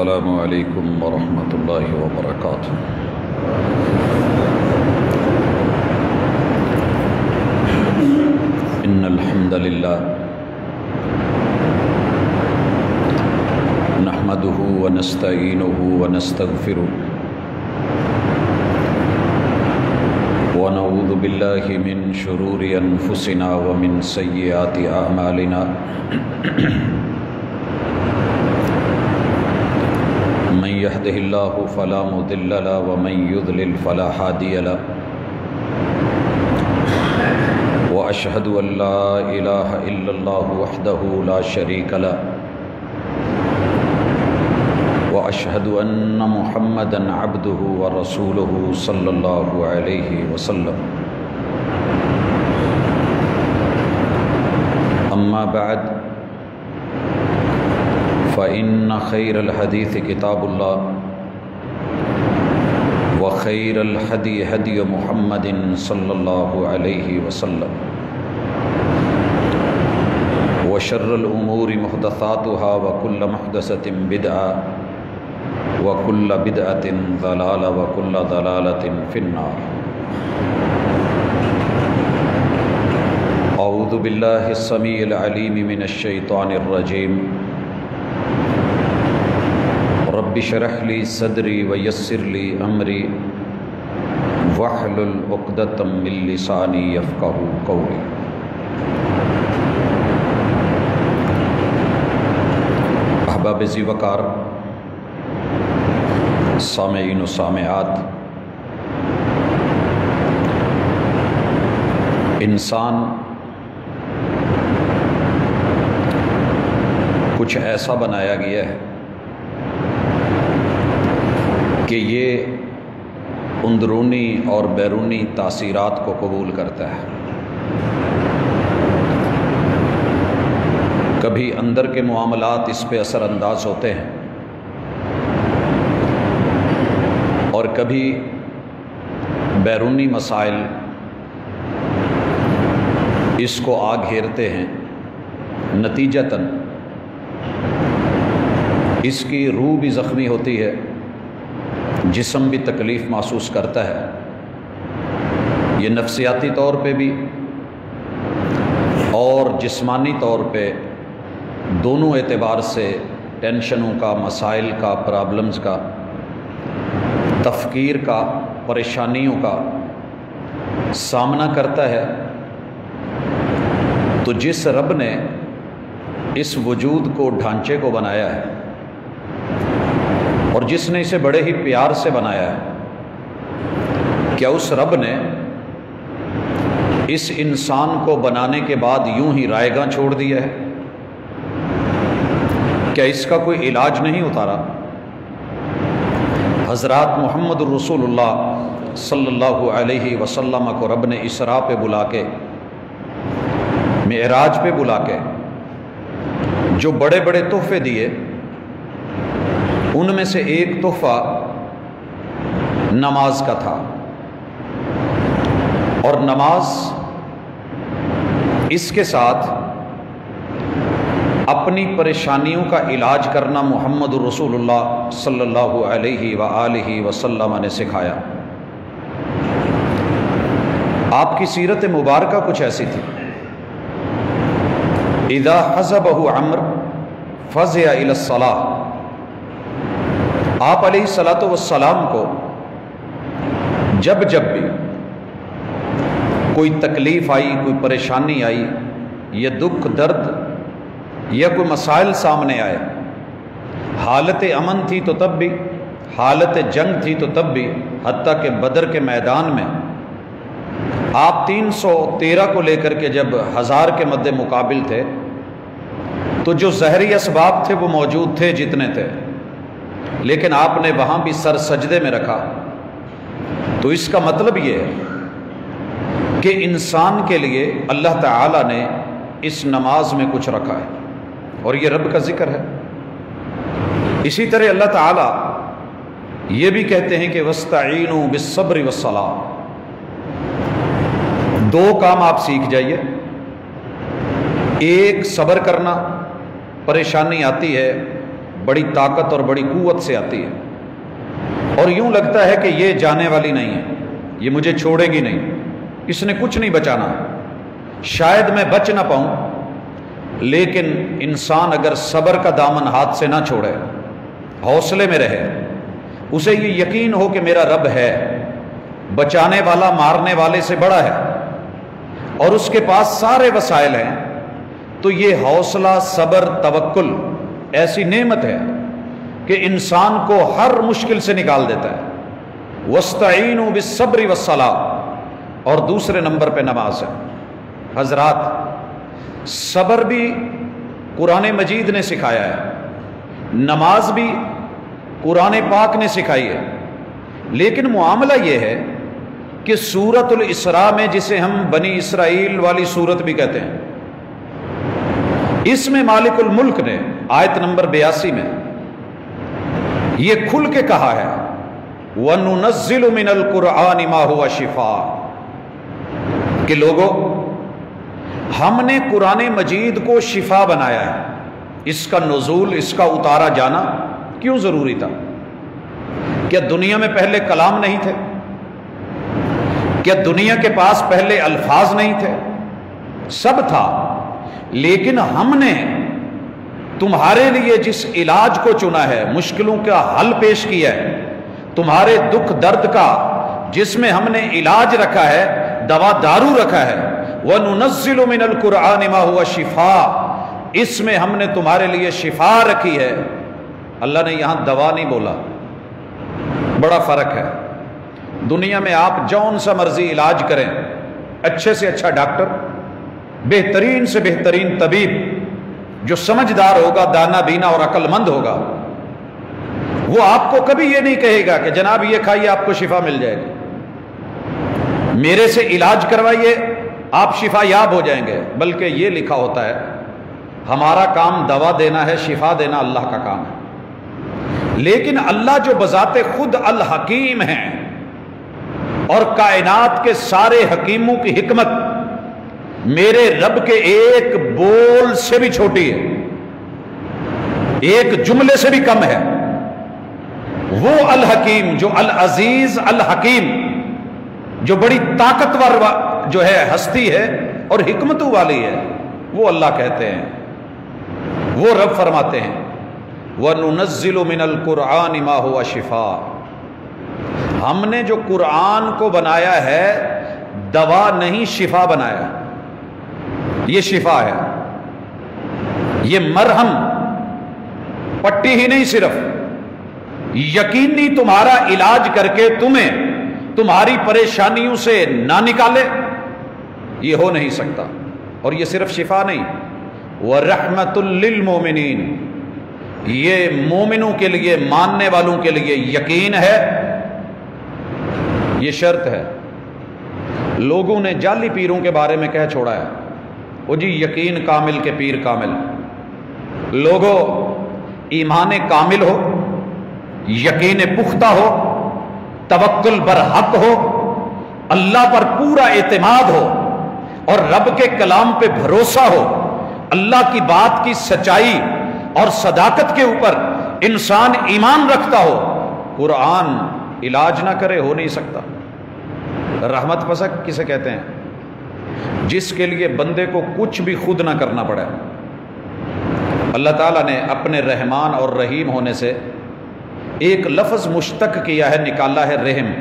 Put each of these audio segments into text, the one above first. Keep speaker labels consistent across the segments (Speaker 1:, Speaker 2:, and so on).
Speaker 1: السلام علیکم ورحمۃ اللہ وبرکاتہ۔ ان الحمد للہ نحمده ونستعینه ونستغفره ونعوذ باللہ من شرور انفسنا ومن سیئات اعمالنا من يهده الله فلا مضل له ومن يضلل فلا هادي له وأشهد أن لا إله إلا الله وحده لا شريك له وأشهد أن محمدا عبده ورسوله صلى الله عليه وسلم أما بعد فإن خير الحديث كتاب الله وخير الهدي هدي محمد صلى الله عليه وسلم وشر الأمور محدثاتها وكل محدثة بدعة وكل بدعة ضلالة وكل ضلالة في النار۔ أعوذ بالله السميع العليم من الشيطان الرجيم۔ رب اشرح لي صدري ويسر لي أمري واحلل عقدة من لساني يفقهوا قولي۔ احباب ذی وقار، سامعین و سامعات، انسان کچھ ایسا بنایا گیا ہے کہ یہ اندرونی اور بیرونی تاثیرات کو قبول کرتا ہے۔ کبھی اندر کے معاملات اس پہ اثر انداز ہوتے ہیں اور کبھی بیرونی مسائل اس کو آ گھیرتے ہیں، نتیجتاً اس کی روح بھی زخمی ہوتی ہے، جسم بھی تکلیف محسوس کرتا ہے۔ یہ نفسیاتی طور پہ بھی اور جسمانی طور پہ دونوں اعتبار سے ٹینشنوں کا، مسائل کا، پرابلمز کا، تفکیر کا، پریشانیوں کا سامنا کرتا ہے۔ تو جس رب نے اس وجود کو، ڈھانچے کو بنایا ہے اور جس نے اسے بڑے ہی پیار سے بنایا ہے، کیا اس رب نے اس انسان کو بنانے کے بعد یوں ہی رائے گاں چھوڑ دیا ہے؟ کیا اس کا کوئی علاج نہیں اتارا؟ حضرات محمد الرسول اللہ صلی اللہ علیہ وسلم کو رب نے اسراء پہ بلا کے، معراج پہ بلا کے جو بڑے بڑے تحفے دیے، ان میں سے ایک تحفہ نماز کا تھا، اور نماز اس کے ساتھ اپنی پریشانیوں کا علاج کرنا محمد رسول اللہ صلی اللہ علیہ وآلہ وسلم نے سکھایا۔ آپ کی سیرت مبارکہ کچھ ایسی تھی، اذا حزبہ عمر فزع الی الصلاۃ۔ آپ علیہ السلام کو جب بھی کوئی تکلیف آئی، کوئی پریشانی آئی، یا دکھ درد یا کوئی مسائل سامنے آئے، حالت امن تھی تو تب بھی، حالت جنگ تھی تو تب بھی، حتیٰ کہ بدر کے میدان میں آپ 313 کو لے کر کے جب 1000 کے مد مقابل تھے، تو جو ظاہری اسباب تھے وہ موجود تھے جتنے تھے، لیکن آپ نے وہاں بھی سر سجدے میں رکھا۔ تو اس کا مطلب یہ ہے کہ انسان کے لیے اللہ تعالیٰ نے اس نماز میں کچھ رکھا ہے، اور یہ رب کا ذکر ہے۔ اسی طرح اللہ تعالیٰ یہ بھی کہتے ہیں کہ وَاسْتَعِینُوا بِالصَّبْرِ وَالصَّلَاةِ۔ دو کام آپ سیکھ جائیے، ایک صبر کرنا، پریشانی آتی ہے، بڑی طاقت اور بڑی قوت سے آتی ہے، اور یوں لگتا ہے کہ یہ جانے والی نہیں ہے، یہ مجھے چھوڑے گی نہیں، اس نے کچھ نہیں بچانا، شاید میں بچ نہ پاؤں۔ لیکن انسان اگر صبر کا دامن ہاتھ سے نہ چھوڑے، حوصلے میں رہے، اسے یہ یقین ہو کہ میرا رب ہے، بچانے والا مارنے والے سے بڑا ہے، اور اس کے پاس سارے وسائل ہیں، تو یہ حوصلہ، صبر، توکل ایسی نعمت ہے کہ انسان کو ہر مشکل سے نکال دیتا ہے۔ وَاسْتَعِينُوا بِالصَّبْرِ وَالصَّلَاةِ، اور دوسرے نمبر پہ نماز ہے۔ حضرات، صبر بھی قرآن مجید نے سکھایا ہے، نماز بھی قرآن پاک نے سکھائی ہے، لیکن معاملہ یہ ہے کہ سورۃ الاسراء میں، جسے ہم بنی اسرائیل والی سورت بھی کہتے ہیں، اس میں مالک الملک نے آیت نمبر 82 میں یہ کھل کے کہا ہے وَنُنَزِّلُ مِنَ الْقُرْآنِ مَا هُوَ شِفَاء، کہ لوگوں، ہم نے قرآن مجید کو شفا بنایا ہے۔ اس کا نزول، اس کا اتارا جانا کیوں ضروری تھا؟ کیا دنیا میں پہلے کلام نہیں تھے؟ کیا دنیا کے پاس پہلے الفاظ نہیں تھے؟ سب تھا، لیکن ہم نے تمہارے لیے جس علاج کو چنا ہے، مشکلوں کا حل پیش کیا ہے، تمہارے دکھ درد کا جس میں ہم نے علاج رکھا ہے، دوا دارو رکھا ہے، وَنُنَزِّلُ مِنَ الْقُرْآنِ مَا هُوَ شِفَاء، اس میں ہم نے تمہارے لیے شفا رکھی ہے۔ اللہ نے یہاں دوا نہیں بولا، بڑا فرق ہے۔ دنیا میں آپ جون سا مرضی علاج کریں، اچھے سے اچھا ڈاکٹر، بہترین سے بہترین طبیب، جو سمجھدار ہوگا، دانا بینا اور عقل مند ہوگا، وہ آپ کو کبھی یہ نہیں کہے گا کہ جناب یہ کھائیے آپ کو شفا مل جائے گی، میرے سے علاج کروائیے آپ شفا یاب ہو جائیں گے، بلکہ یہ لکھا ہوتا ہے ہمارا کام دوا دینا ہے، شفا دینا اللہ کا کام ہے۔ لیکن اللہ جو بذات خود الحکیم ہیں اور کائنات کے سارے حکیموں کی حکمت میرے رب کے ایک بول سے بھی چھوٹی ہے، ایک جملے سے بھی کم ہے، وہ الحکیم جو العزیز الحکیم، جو بڑی طاقتور جو ہے ہستی ہے اور حکمتوں والی ہے، وہ اللہ کہتے ہیں، وہ رب فرماتے ہیں وَنُنَزِّلُ مِنَ الْقُرْآنِ مَا هُوَ شِفَاء، ہم نے جو قرآن کو بنایا ہے دوا نہیں، شفا بنایا، یہ شفا ہے، یہ مرہم پٹی ہی نہیں، صرف یقینی تمہارا علاج کر کے تمہیں تمہاری پریشانیوں سے نہ نکالے، یہ ہو نہیں سکتا۔ اور یہ صرف شفا نہیں، وَرَحْمَةٌ لِّلْمُؤْمِنِينَ، یہ مومنوں کے لیے، ماننے والوں کے لیے یقین ہے، یہ شرط ہے۔ لوگوں نے جعلی پیروں کے بارے میں کہہ چھوڑا ہے، وہ جی یقین کامل کے پیر کامل۔ لوگوں، ایمان کامل ہو، یقین پختہ ہو، توکل برحق ہو، اللہ پر پورا اعتماد ہو، اور رب کے کلام پہ بھروسہ ہو، اللہ کی بات کی سچائی اور صداقت کے اوپر انسان ایمان رکھتا ہو، قرآن علاج نہ کرے ہو نہیں سکتا۔ رحمت پسند کسے کہتے ہیں؟ جس کے لیے بندے کو کچھ بھی خود نہ کرنا پڑے۔ اللہ تعالیٰ نے اپنے رحمان اور رحیم ہونے سے ایک لفظ مشتق کیا ہے، نکالا ہے رحم،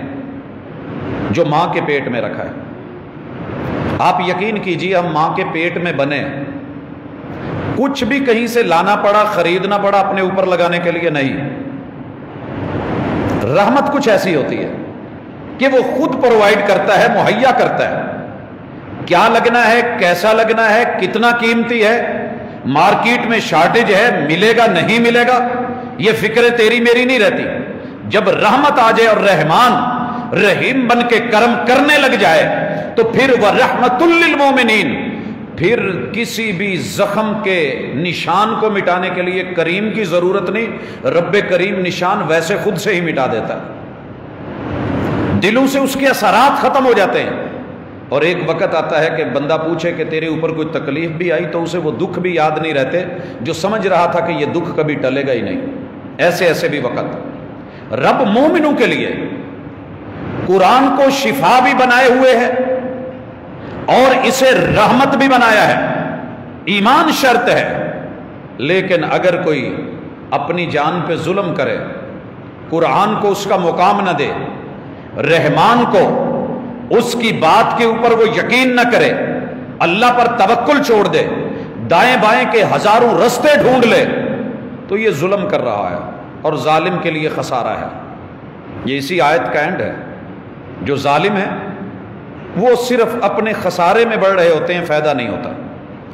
Speaker 1: جو ماں کے پیٹ میں رکھا ہے۔ آپ یقین کیجئے ہم ماں کے پیٹ میں بنے، کچھ بھی کہیں سے لانا پڑا، خریدنا پڑا اپنے اوپر لگانے کے لیے نہیں۔ رحمت کچھ ایسی ہوتی ہے کہ وہ خود پرووائڈ کرتا ہے، مہیا کرتا ہے، کیا لگنا ہے، کیسا لگنا ہے، کتنا قیمتی ہے، مارکیٹ میں شارٹیج ہے، ملے گا نہیں ملے گا، یہ فکر تیری میری نہیں رہتی۔ جب رحمت آ جائے اور رحمان رحیم بن کے کرم کرنے لگ جائے تو پھر وَرَحْمَةٌ لِّلْمُؤْمِنِينَ، پھر کسی بھی زخم کے نشان کو مٹانے کے لیے کریم کی ضرورت نہیں، رب کریم نشان ویسے خود سے ہی مٹا دیتا ہے، دلوں سے اس کے اثرات ختم ہو جاتے ہیں۔ اور ایک وقت آتا ہے کہ بندہ پوچھے کہ تیرے اوپر کوئی تکلیف بھی آئی تو اسے وہ دکھ بھی یاد نہیں رہتے جو سمجھ رہا تھا کہ یہ دکھ کبھی ٹلے گا ہی نہیں۔ ایسے ایسے بھی وقت رب مومنوں کے لیے قرآن کو شفا بھی بنائے ہوئے ہے اور اسے رحمت بھی بنایا ہے. ایمان شرط ہے، لیکن اگر کوئی اپنی جان پہ ظلم کرے، قرآن کو اس کا مقام نہ دے، رحمان کو اس کی بات کے اوپر وہ یقین نہ کرے، اللہ پر توکل چھوڑ دے، دائیں بائیں کے ہزاروں رستے ڈھونڈ لے، تو یہ ظلم کر رہا ہے اور ظالم کے لیے خسارہ ہے. یہ اسی آیت کا اینڈ ہے. جو ظالم ہے وہ صرف اپنے خسارے میں بڑھ رہے ہوتے ہیں، فائدہ نہیں ہوتا.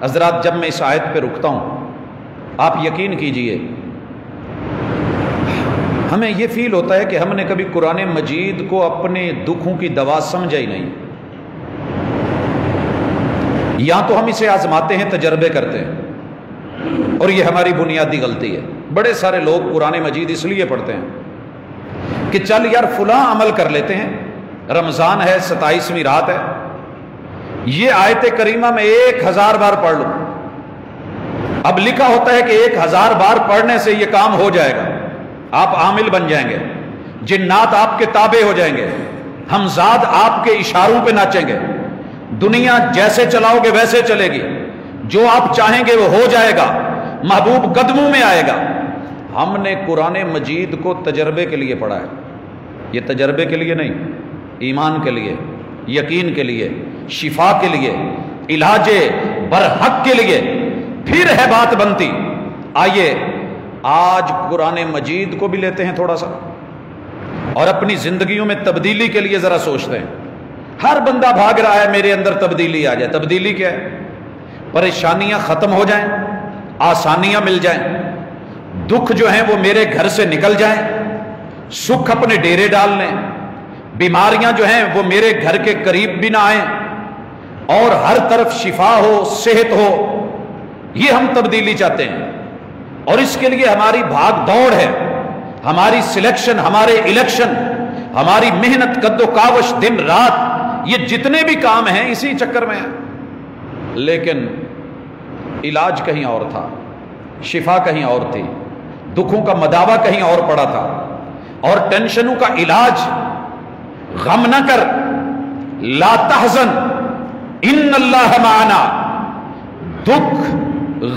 Speaker 1: حضرات، جب میں اس آیت پہ رکتا ہوں، آپ یقین کیجئے ہمیں یہ فیل ہوتا ہے کہ ہم نے کبھی قرآن مجید کو اپنے دکھوں کی دوا سمجھا ہی نہیں. یا تو ہم اسے آزماتے ہیں، تجربے کرتے ہیں، اور یہ ہماری بنیادی غلطی ہے. بڑے سارے لوگ قرآن مجید اس لیے پڑھتے ہیں کہ چل یار فلاں عمل کر لیتے ہیں، رمضان ہے، 27ویں رات ہے، یہ آیت کریمہ میں 1000 بار پڑھ لوں. اب لکھا ہوتا ہے کہ 1000 بار پڑھنے سے یہ کام ہو جائے گا، آپ عامل بن جائیں گے، جنات آپ کے تابع ہو جائیں گے، ہمزاد آپ کے اشاروں پہ ناچیں گے، دنیا جیسے چلاؤ گے ویسے چلے گی، جو آپ چاہیں گے وہ ہو جائے گا، محبوب قدموں میں آئے گا. ہم نے قرآن مجید کو تجربے کے لیے پڑھا ہے. یہ تجربے کے لیے نہیں، ایمان کے لیے، یقین کے لیے، شفا کے لیے، علاج برحق کے لیے. پھر ہے بات بنتی. آئیے آج قرآن مجید کو بھی لیتے ہیں تھوڑا سا اور اپنی زندگیوں میں تبدیلی کے لیے ذرا سوچتے ہیں. ہر بندہ بھاگ رہا ہے میرے اندر تبدیلی آ جائے. تبدیلی کیا ہے؟ پریشانیاں ختم ہو جائیں، آسانیاں مل جائیں، دکھ جو ہیں وہ میرے گھر سے نکل جائیں، سکھ اپنے ڈیرے ڈال لیں، بیماریاں جو ہیں وہ میرے گھر کے قریب بھی نہ آئیں، اور ہر طرف شفا ہو، صحت ہو. یہ ہم تبدیلی چاہتے ہیں، اور اس کے لیے ہماری بھاگ دوڑ ہے، ہماری سلیکشن، ہمارے الیکشن، ہماری محنت، قد و کاوش، دن رات، یہ جتنے بھی کام ہیں اسی چکر میں ہیں. لیکن علاج کہیں اور تھا، شفا کہیں اور تھی، دکھوں کا مداوا کہیں اور پڑا تھا، اور ٹینشنوں کا علاج غم نہ کر، لا تحزن ان اللہ معنا. دکھ،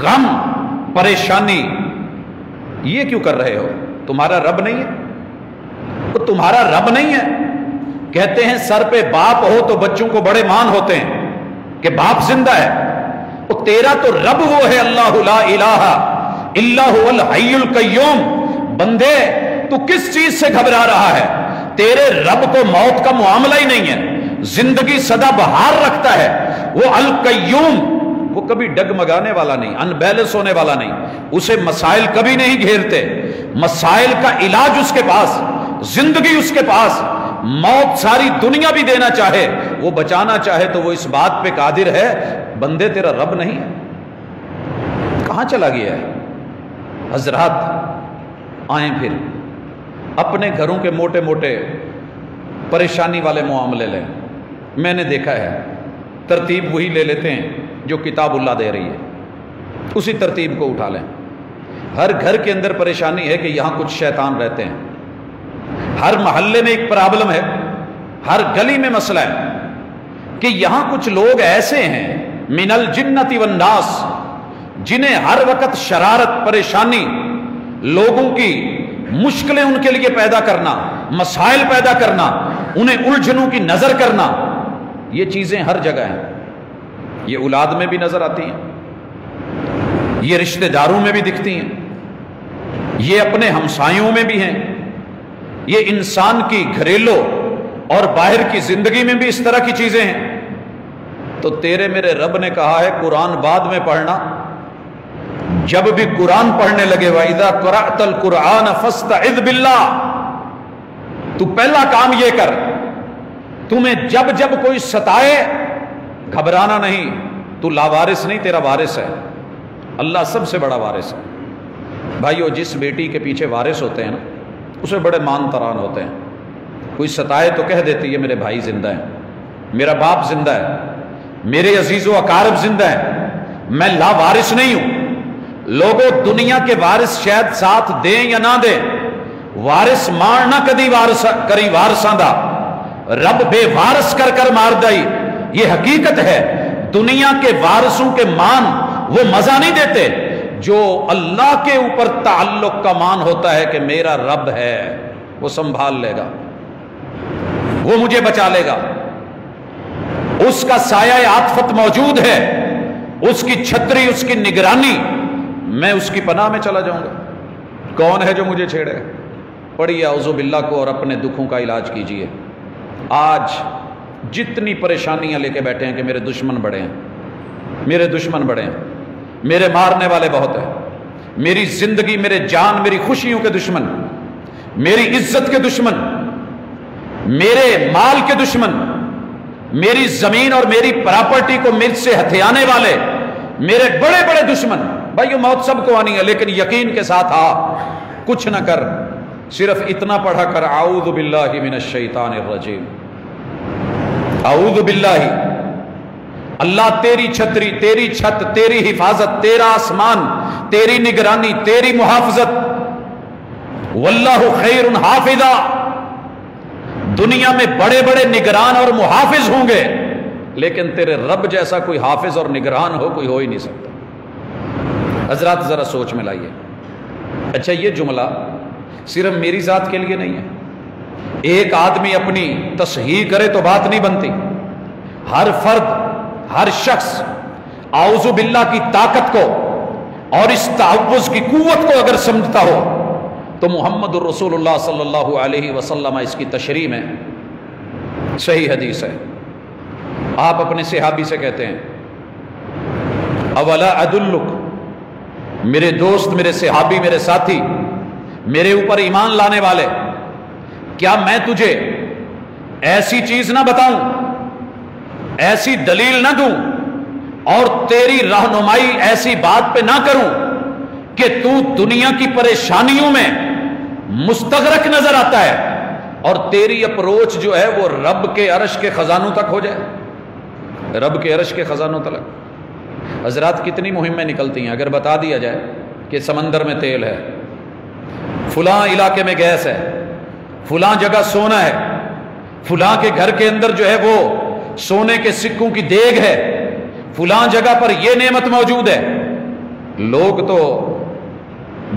Speaker 1: غم، پریشانی یہ کیوں کر رہے ہو؟ تمہارا رب نہیں ہے؟ وہ تمہارا رب نہیں ہے. کہتے ہیں سر پہ باپ ہو تو بچوں کو بڑے مان ہوتے ہیں کہ باپ زندہ ہے. وہ تیرا تو رب وہ ہے، اللہ لا الہ الا هو الحی القیوم. بندے تو کس چیز سے گھبرا رہا ہے؟ تیرے رب کو موت کا معاملہ ہی نہیں ہے، زندگی سدا بہار رکھتا ہے. وہ القیوم، وہ کبھی ڈگمگانے والا نہیں، ان بیلنس ہونے والا نہیں، اسے مسائل کبھی نہیں گھیرتے. مسائل کا علاج اس کے پاس، زندگی اس کے پاس. موت ساری دنیا بھی دینا چاہے، وہ بچانا چاہے تو وہ اس بات پہ قادر ہے. بندے تیرا رب نہیں ہے، کہاں چلا گیا ہے؟ حضرات آئیں پھر اپنے گھروں کے موٹے موٹے پریشانی والے معاملے لیں. میں نے دیکھا ہے ترتیب وہی لے لیتے ہیں جو کتاب اللہ دے رہی ہے، اسی ترتیب کو اٹھا لیں. ہر گھر کے اندر پریشانی ہے کہ یہاں کچھ شیطان رہتے ہیں، ہر محلے میں ایک پرابلم ہے، ہر گلی میں مسئلہ ہے کہ یہاں کچھ لوگ ایسے ہیں من الجنت والناس جنہیں ہر وقت شرارت، پریشانی، لوگوں کی مشکلیں ان کے لیے پیدا کرنا، مسائل پیدا کرنا، انہیں الجھنوں کی نظر کرنا، یہ چیزیں ہر جگہ ہیں. یہ اولاد میں بھی نظر آتی ہیں، یہ رشتہ داروں میں بھی دکھتی ہیں، یہ اپنے ہمسایوں میں بھی ہیں، یہ انسان کی گھریلو اور باہر کی زندگی میں بھی اس طرح کی چیزیں ہیں. تو تیرے میرے رب نے کہا ہے قرآن بعد میں پڑھنا، جب بھی قرآن پڑھنے لگے وَإِذَا قَرَأْتَ الْقُرْآنَ فَاسْتَعِذْ بِاللَّهِ، تو پہلا کام یہ کر، تمہیں جب جب کوئی ستائے گھبرانا نہیں. تو لاوارث نہیں، تیرا وارث ہے. اللہ سب سے بڑا وارث ہے. بھائیو، جس بیٹی کے پیچھے وارث ہوتے ہیں نا، اسے بڑے مان تران ہوتے ہیں. کوئی ستائے تو کہہ دیتی ہے میرے بھائی زندہ ہیں، میرا باپ زندہ ہے، میرے عزیز و اقارب زندہ ہیں، میں لا وارث نہیں ہوں. لوگوں دنیا کے وارث شاید ساتھ دیں یا نہ دیں، وارث مار نہ کدی وارث کری وارثاں دا، رب بے وارث کر کر مار دائی. یہ حقیقت ہے. دنیا کے وارثوں کے مان وہ مزہ نہیں دیتے، جو اللہ کے اوپر تعلق کا مان ہوتا ہے کہ میرا رب ہے، وہ سنبھال لے گا، وہ مجھے بچا لے گا، اس کا سایہ عاطفت موجود ہے، اس کی چھتری، اس کی نگرانی، میں اس کی پناہ میں چلا جاؤں گا. کون ہے جو مجھے چھیڑے؟ پڑھیے اعوذ باللہ کو اور اپنے دکھوں کا علاج کیجیے. آج جتنی پریشانیاں لے کے بیٹھے ہیں کہ میرے دشمن بڑے ہیں، میرے دشمن بڑے ہیں، میرے مارنے والے بہت ہیں، میری زندگی، میرے جان، میری خوشیوں کے دشمن، میری عزت کے دشمن، میرے مال کے دشمن، میری زمین اور میری پراپرٹی کو مجھ سے ہتھیانے والے میرے بڑے بڑے دشمن. بھائی یہ موت سب کو آنی ہے، لیکن یقین کے ساتھ کچھ نہ کر، صرف اتنا پڑھا کر اعوذ باللہ من الشیطان الرجیم. اعوذ باللہ، اللہ تیری چھتری، تیری چھت، تیری حفاظت، تیرا آسمان، تیری نگرانی، تیری محافظت. واللہ خیر حافظا. دنیا میں بڑے بڑے نگران اور محافظ ہوں گے، لیکن تیرے رب جیسا کوئی حافظ اور نگران کوئی ہو ہی نہیں سکتا. حضرات ذرا سوچ میں لائیے. اچھا یہ جملہ صرف میری ذات کے لیے نہیں ہے. ایک آدمی اپنی تصحیح کرے تو بات نہیں بنتی. ہر فرد، ہر شخص اعوذ باللہ کی طاقت کو اور اس تعوذ کی قوت کو اگر سمجھتا ہو تو محمد الرسول اللہ صلی اللہ علیہ وسلم اس کی تشریح میں صحیح حدیث ہے. آپ اپنے صحابی سے کہتے ہیں اولا ادلک، میرے دوست، میرے صحابی، میرے ساتھی، میرے اوپر ایمان لانے والے، کیا میں تجھے ایسی چیز نہ بتاؤں، ایسی دلیل نہ دوں اور تیری رہنمائی ایسی بات پہ نہ کروں کہ تو دنیا کی پریشانیوں میں مستغرق نظر آتا ہے اور تیری اپروچ جو ہے وہ رب کے عرش کے خزانوں تک ہو جائے، رب کے عرش کے خزانوں تک. حضرات کتنی مہمیں نکلتی ہیں. اگر بتا دیا جائے کہ سمندر میں تیل ہے، فلاں علاقے میں گیس ہے، فلاں جگہ سونا ہے، فلاں کے گھر کے اندر جو ہے وہ سونے کے سکوں کی دیگ ہے، فلاں جگہ پر یہ نعمت موجود ہے، لوگ تو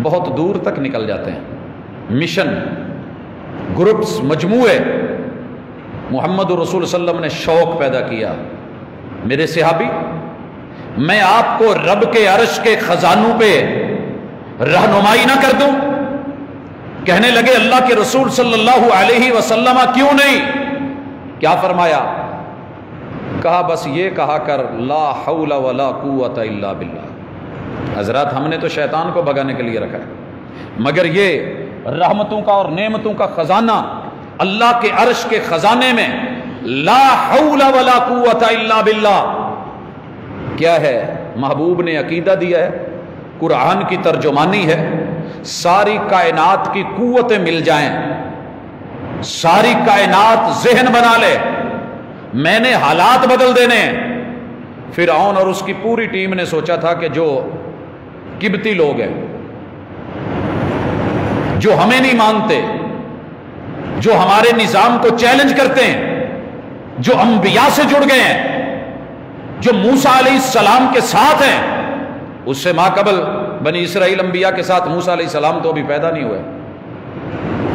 Speaker 1: بہت دور تک نکل جاتے ہیں. مشن، گروپس، مجموعے. محمد رسول صلی اللہ علیہ وسلم نے شوق پیدا کیا. میرے صحابی، میں آپ کو رب کے عرش کے خزانوں پہ رہنمائی نہ کر دوں؟ کہنے لگے اللہ کے رسول صلی اللہ علیہ وسلم کیوں نہیں؟ کیا فرمایا؟ کہا بس یہ کہا کر لا حول ولا قوت الا باللہ. حضرات ہم نے تو شیطان کو بھگانے کے لیے رکھا ہے، مگر یہ رحمتوں کا اور نعمتوں کا خزانہ اللہ کے عرش کے خزانے میں لا حول ولا قوت الا باللہ کیا ہے؟ محبوب نے عقیدہ دیا ہے، قرآن کی ترجمانی ہے. ساری کائنات کی قوتیں مل جائیں، ساری کائنات ذہن بنا لے، میں نے حالات بدل دینے. فرعون اور اس کی پوری ٹیم نے سوچا تھا کہ جو قبطی لوگ ہیں، جو ہمیں نہیں مانتے، جو ہمارے نظام کو چیلنج کرتے ہیں، جو انبیاء سے جڑ گئے ہیں، جو موسیٰ علیہ السلام کے ساتھ ہیں، اس سے ماقبل بنی اسرائیل انبیاء کے ساتھ موسیٰ علیہ السلام تو ابھی پیدا نہیں ہوئے.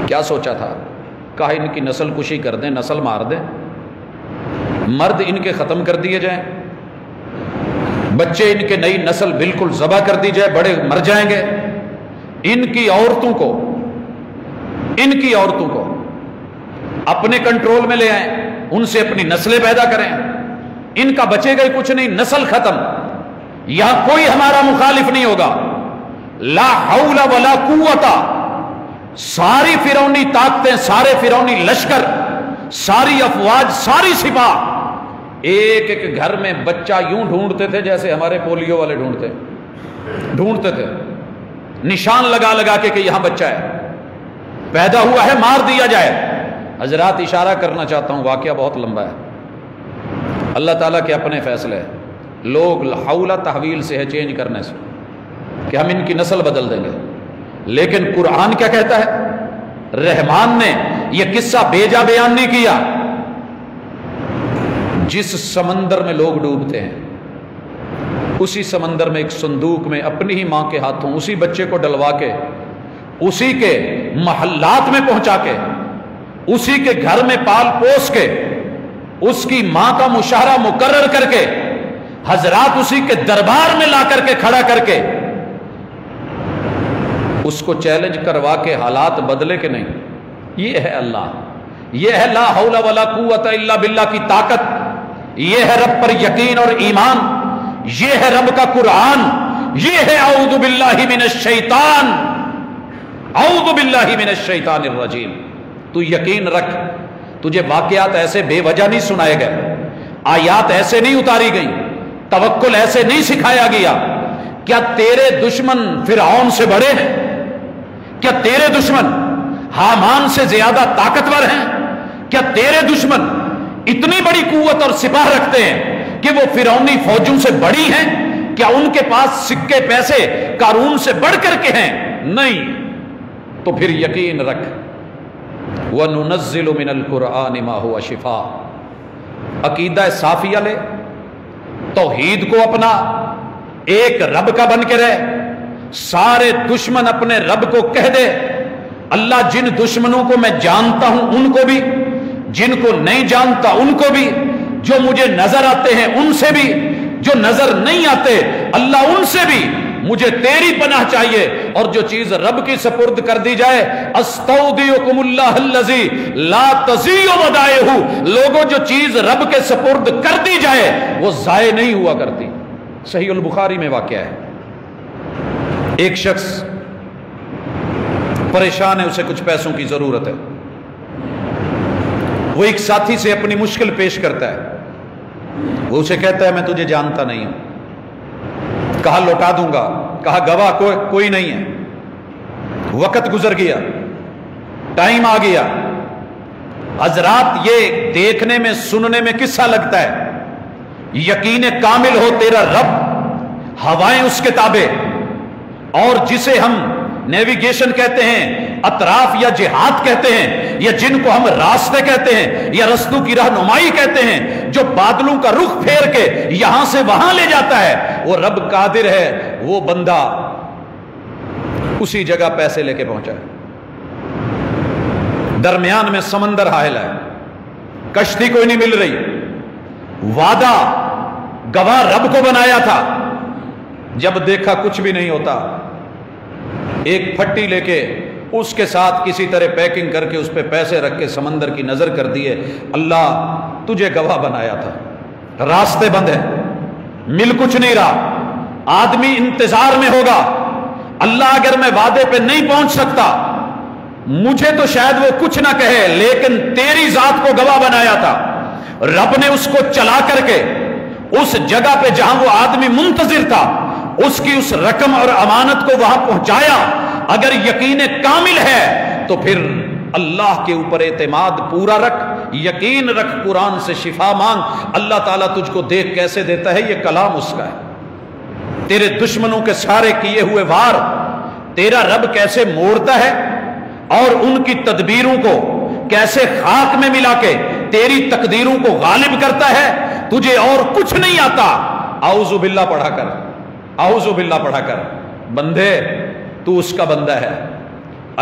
Speaker 1: کیا سوچا تھا؟ کہا ان کی نسل کشی کر دیں، نسل مار دیں، مرد ان کے ختم کر دیے جائیں، بچے ان کے نئی نسل بالکل ذبح کر دی جائے، بڑے مر جائیں گے. ان کی عورتوں کو اپنے کنٹرول میں لے آئیں، ان سے اپنی نسلیں پیدا کریں. ان کا بچے گا کچھ نہیں، نسل ختم. یہاں کوئی ہمارا مخالف نہیں ہوگا. لا حول ولا قوت. ساری فرعونی طاقتیں، سارے فرعونی لشکر، ساری افواج، ساری سپاہ ایک ایک گھر میں بچہ یوں ڈھونڈتے تھے جیسے ہمارے پولیو والے ڈھونڈتے تھے، نشان لگا لگا کے کہ یہاں بچہ ہے، پیدا ہوا ہے، مار دیا جائے. حضرات اشارہ کرنا چاہتا ہوں، واقعہ بہت لمبا ہے. اللہ تعالیٰ کے اپنے فیصلے، لوگ حولہ تحویل سے ہے، چینج کرنے سے. کہ ہم ان کی نسل بدل دیں گے، لیکن قرآن کیا کہتا ہے؟ رحمان نے یہ قصہ بیجا بیان نہیں کیا۔ جس سمندر میں لوگ ڈوبتے ہیں اسی سمندر میں ایک صندوق میں اپنی ہی ماں کے ہاتھوں اسی بچے کو ڈلوا کے اسی کے محلات میں پہنچا کے اسی کے گھر میں پال پوس کے اس کی ماں کا مشاہرہ مقرر کر کے حضرات اسی کے دربار میں لا کر کے کھڑا کر کے اس کو چیلنج کروا کے حالات بدلے کہ نہیں؟ یہ ہے اللہ، یہ ہے لا حول ولا قوت الا باللہ کی طاقت، یہ ہے رب پر یقین اور ایمان، یہ ہے رب کا قرآن، یہ ہے اعوذ باللہ من الشیطان، اعوذ باللہ من الشیطان الرجیم۔ تو یقین رکھ، تجھے واقعات ایسے بے وجہ نہیں سنائے گئے، آیات ایسے نہیں اتاری گئی، توکل ایسے نہیں سکھایا گیا۔ کیا تیرے دشمن فرعون سے بڑے ہیں؟ کیا تیرے دشمن حامان سے زیادہ طاقتور ہیں؟ کیا تیرے دشمن اتنی بڑی قوت اور سپاہ رکھتے ہیں کہ وہ فرعونی فوجوں سے بڑی ہیں؟ کیا ان کے پاس سکے پیسے قارون سے بڑھ کر کے ہیں؟ نہیں۔ تو پھر یقین رکھ، وَنُنَزِّلُ مِنَ الْقُرْآنِ مَا هُوَ شِفَاءٌ، عقیدہ صافیہ لے، توحید کو اپنا، ایک رب کا بن کے رہ، سارے دشمن اپنے رب کو کہہ دے اللہ جن دشمنوں کو میں جانتا ہوں ان کو بھی، جن کو نہیں جانتا ان کو بھی، جو مجھے نظر آتے ہیں ان سے بھی، جو نظر نہیں آتے اللہ ان سے بھی، مجھے تیری پناہ چاہیے، اور جو چیز رب کی سپرد کر دی جائے استودعکم اللہ الذی لا تضیع ودائعہ، لوگوں جو چیز رب کے سپرد کر دی جائے وہ ضائع نہیں ہوا کرتی۔ صحیح البخاری میں واقعہ ہے، ایک شخص پریشان ہے، اسے کچھ پیسوں کی ضرورت ہے، وہ ایک ساتھی سے اپنی مشکل پیش کرتا ہے، وہ اسے کہتا ہے میں تجھے جانتا نہیں ہوں، کہا لوٹا دوں گا، کہا گواہ کوئی نہیں ہے۔ وقت گزر گیا، ٹائم آ گیا، حضرات یہ دیکھنے میں سننے میں قصہ لگتا ہے، یقین کامل ہو تیرا رب، ہوائیں اس کے تابع، اور جسے ہم نیویگیشن کہتے ہیں، اطراف یا جہات کہتے ہیں، یا جن کو ہم راستے کہتے ہیں یا رستوں کی رہنمائی کہتے ہیں، جو بادلوں کا رخ پھیر کے یہاں سے وہاں لے جاتا ہے، وہ رب قادر ہے۔ وہ بندہ اسی جگہ پیسے لے کے پہنچا ہے، درمیان میں سمندر حائل ہے، کشتی کوئی نہیں مل رہی، وعدہ گواہ رب کو بنایا تھا، جب دیکھا کچھ بھی نہیں ہوتا، ایک پھٹی لے کے اس کے ساتھ کسی طرح پیکنگ کر کے اس پہ پیسے رکھ کے سمندر کی نظر کر دیے، اللہ تجھے گواہ بنایا تھا، راستے بند ہیں، مل کچھ نہیں رہا، آدمی انتظار میں ہوگا، اللہ اگر میں وعدے پہ نہیں پہنچ سکتا مجھے تو شاید وہ کچھ نہ کہے، لیکن تیری ذات کو گواہ بنایا تھا۔ رب نے اس کو چلا کر کے اس جگہ پہ جہاں وہ آدمی منتظر تھا، اس کی اس رقم اور امانت کو وہاں پہنچایا۔ اگر یقین کامل ہے تو پھر اللہ کے اوپر اعتماد پورا رکھ، یقین رکھ، قرآن سے شفا مانگ، اللہ تعالیٰ تجھ کو دیکھ کیسے دیتا ہے، یہ کلام اس کا ہے۔ تیرے دشمنوں کے سارے کیے ہوئے وار تیرا رب کیسے موڑتا ہے اور ان کی تدبیروں کو کیسے خاک میں ملا کے تیری تقدیروں کو غالب کرتا ہے، تجھے اور کچھ نہیں آتا۔ اعوذ باللہ پڑھا کر، اعوذ باللہ پڑھا کر، بندے تو اس کا بندہ ہے۔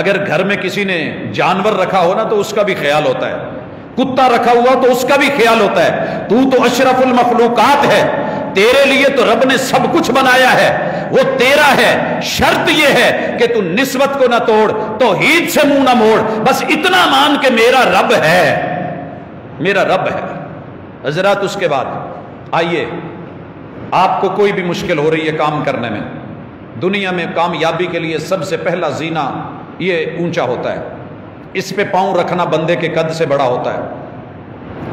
Speaker 1: اگر گھر میں کسی نے جانور رکھا ہو نا تو اس کا بھی خیال ہوتا ہے، کتا رکھا ہوا تو اس کا بھی خیال ہوتا ہے، تو اشرف المخلوقات ہے، تیرے لیے تو رب نے سب کچھ بنایا ہے، وہ تیرا ہے، شرط یہ ہے کہ تو نسبت کو نہ توڑ، توحید سے منہ نہ موڑ، بس اتنا مان کہ میرا رب ہے، میرا رب ہے۔ حضرات اس کے بعد آئیے، آپ کو کوئی بھی مشکل ہو رہی ہے کام کرنے میں، دنیا میں کامیابی کے لیے سب سے پہلا زینہ یہ اونچا ہوتا ہے، اس پہ پاؤں رکھنا بندے کے قد سے بڑا ہوتا ہے،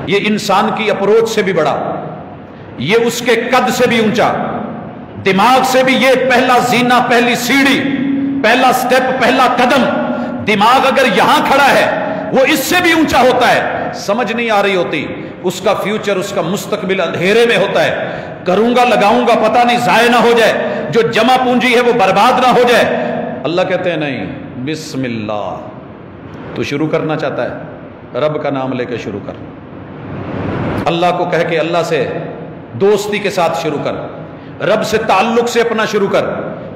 Speaker 1: یہ انسان کی اپروچ سے بھی بڑا، یہ اس کے قد سے بھی اونچا، دماغ سے بھی یہ پہلا زینہ، پہلی سیڑھی، پہلا سٹیپ، پہلا قدم۔ دماغ اگر یہاں کھڑا ہے وہ اس سے بھی اونچا ہوتا ہے، سمجھ نہیں آ رہی ہوتی، اس کا فیوچر، اس کا مستقبل اندھیرے میں ہوتا ہے، کروں گا لگاؤں گا پتہ نہیں ضائع نہ ہو جائے، جو جمع پونجی ہے وہ برباد نہ ہو جائے. اللہ کہتے ہیں نہیں، بسم اللہ. تو شروع کرنا چاہتا ہے، رب کا نام لے کے شروع کر. اللہ کو کہہ کے اللہ سے دوستی کے ساتھ شروع کر، رب سے تعلق سے اپنا شروع کر.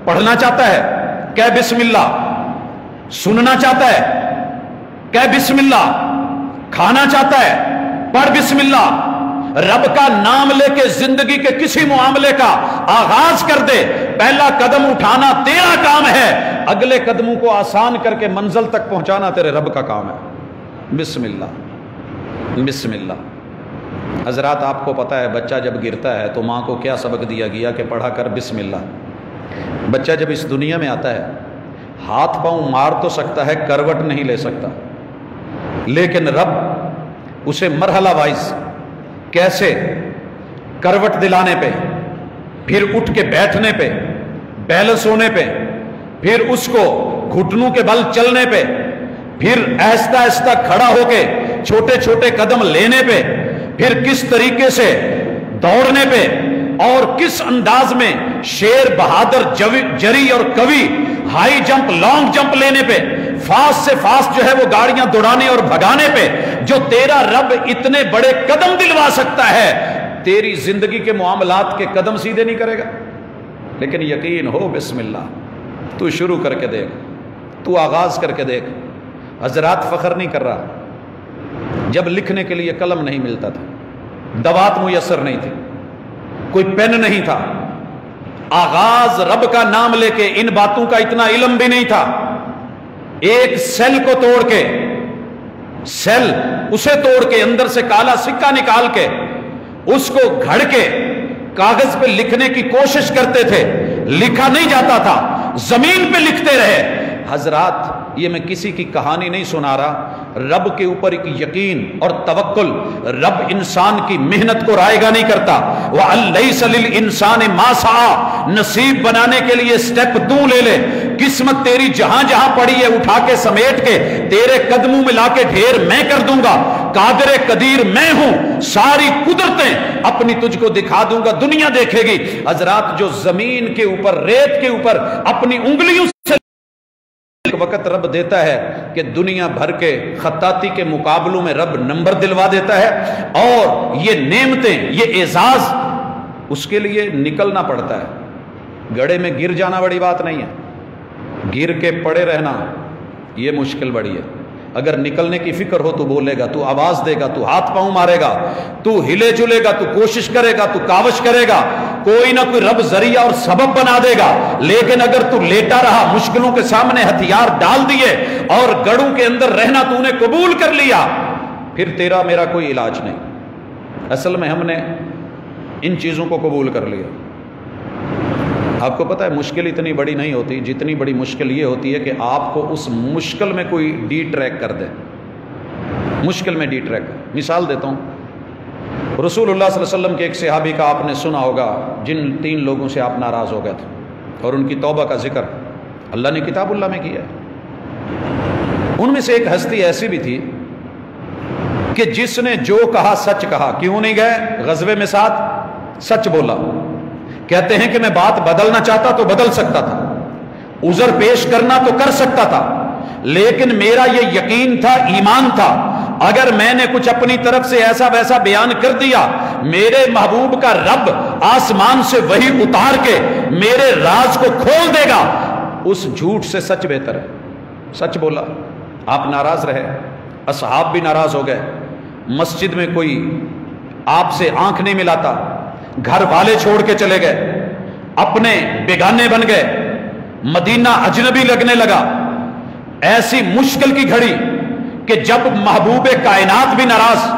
Speaker 1: پڑھنا چاہتا ہے کہہ بسم اللہ، سننا چاہتا ہے کہہ بسم اللہ، کھانا چاہتا ہے پڑھ بسم اللہ. رب کا نام لے کے زندگی کے کسی معاملے کا آغاز کر دے. پہلا قدم اٹھانا تیرا کام ہے، اگلے قدموں کو آسان کر کے منزل تک پہنچانا تیرے رب کا کام ہے. بسم اللہ، بسم اللہ. حضرات آپ کو پتا ہے بچہ جب گرتا ہے تو ماں کو کیا سبق دیا گیا کہ پڑھا کر بسم اللہ. بچہ جب اس دنیا میں آتا ہے ہاتھ پاؤں مار تو سکتا ہے، کروٹ نہیں لے سکتا. لیکن رب اسے مرحلہ وائز کیسے کروٹ دلانے پہ، پھر اٹھ کے بیٹھنے پہ، بیلنس ہونے پہ، پھر اس کو گھٹنوں کے بل چلنے پہ، پھر آہستہ آہستہ کھڑا ہو کے چھوٹے چھوٹے قدم لینے پہ، پھر کس طریقے سے دوڑنے پہ، اور کس انداز میں شیر بہادر جری اور کوی ہائی جمپ لانگ جمپ لینے پہ، فاسٹ سے فاسٹ جو ہے وہ گاڑیاں دوڑانے اور بھگانے پہ، جو تیرا رب اتنے بڑے قدم دلوا سکتا ہے، تیری زندگی کے معاملات کے قدم سیدھے نہیں کرے گا. لیکن یقین ہو بسم اللہ، تو شروع کر کے دیکھ، تو آغاز کر کے دیکھ. حضرات فخر نہیں کر رہا، جب لکھنے کے لیے قلم نہیں ملتا تھا، دوات میسر نہیں تھی، کوئی پین نہیں تھا، آغاز رب کا نام لے کے ان باتوں کا اتنا علم بھی نہیں تھا. ایک سیل کو توڑ کے، سیل اسے توڑ کے اندر سے کالا سکہ نکال کے اس کو گھڑ کے کاغذ پہ لکھنے کی کوشش کرتے تھے، لکھا نہیں جاتا تھا، زمین پہ لکھتے رہے. حضرات یہ میں کسی کی کہانی نہیں سنا رہا، رب کے اوپر ایک یقین اور توکل. رب انسان کی محنت کو رائے گا نہیں کرتا. وَأَلَّيْسَ لِلْإِنسَانِ مَا سَعَى، نصیب بنانے کے لیے سٹیپ تو لے لے. قسمت تیری جہاں جہاں پڑی ہے اٹھا کے سمیٹ کے تیرے قدموں میں لا کے ڈھیر میں کر دوں گا. قادر قدیر میں ہوں، ساری قدرتیں اپنی تجھ کو دکھا دوں گا، دنیا دیکھے گی. حضرات جو زمین کے اوپر، ریت کے اوپر اپنی انگلیوں سے ایک وقت رب دیتا ہے کہ دنیا بھر کے خطاطی کے مقابلوں میں رب نمبر دلوا دیتا ہے. اور یہ نعمتیں، یہ اعزاز اس کے لیے نکلنا پڑتا ہے. گڑھے میں گر جانا بڑی بات نہیں ہے، گر کے پڑے رہنا یہ مشکل بڑی ہے. اگر نکلنے کی فکر ہو تو بولے گا، تو آواز دے گا، تو ہاتھ پاؤں مارے گا، تو ہلے جلے گا، تو کوشش کرے گا، تو کاوش کرے گا، کوئی نہ کوئی رب ذریعہ اور سبب بنا دے گا. لیکن اگر تو لیٹا رہا، مشکلوں کے سامنے ہتھیار ڈال دیے اور گڑھوں کے اندر رہنا تو نے قبول کر لیا، پھر تیرا میرا کوئی علاج نہیں. اصل میں ہم نے ان چیزوں کو قبول کر لیا. آپ کو پتہ ہے مشکل اتنی بڑی نہیں ہوتی، جتنی بڑی مشکل یہ ہوتی ہے کہ آپ کو اس مشکل میں کوئی ڈی ٹریک کر دے. مشکل میں ڈی ٹریک. مثال دیتا ہوں، رسول اللہ صلی اللہ علیہ وسلم کے ایک صحابی کا آپ نے سنا ہوگا جن 3 لوگوں سے آپ ناراض ہو گئے تھے، اور ان کی توبہ کا ذکر اللہ نے کتاب اللہ میں کیا ہے. ان میں سے ایک ہستی ایسی بھی تھی کہ جس نے جو کہا سچ کہا. کیوں نہیں گئے غزوے میں ساتھ؟ سچ بولا. کہتے ہیں کہ میں بات بدلنا چاہتا تو بدل سکتا تھا، عذر پیش کرنا تو کر سکتا تھا، لیکن میرا یہ یقین تھا، ایمان تھا، اگر میں نے کچھ اپنی طرف سے ایسا ویسا بیان کر دیا، میرے محبوب کا رب آسمان سے وحی اتار کے میرے راز کو کھول دے گا. اس جھوٹ سے سچ بہتر ہے. سچ بولا. آپ ناراض رہے، اصحاب بھی ناراض ہو گئے، مسجد میں کوئی آپ سے آنکھ نہیں ملاتا، گھر والے چھوڑ کے چلے گئے، اپنے بیگانے بن گئے، مدینہ اجنبی لگنے لگا. ایسی مشکل کی گھڑی کہ جب محبوب کائنات بھی ناراض،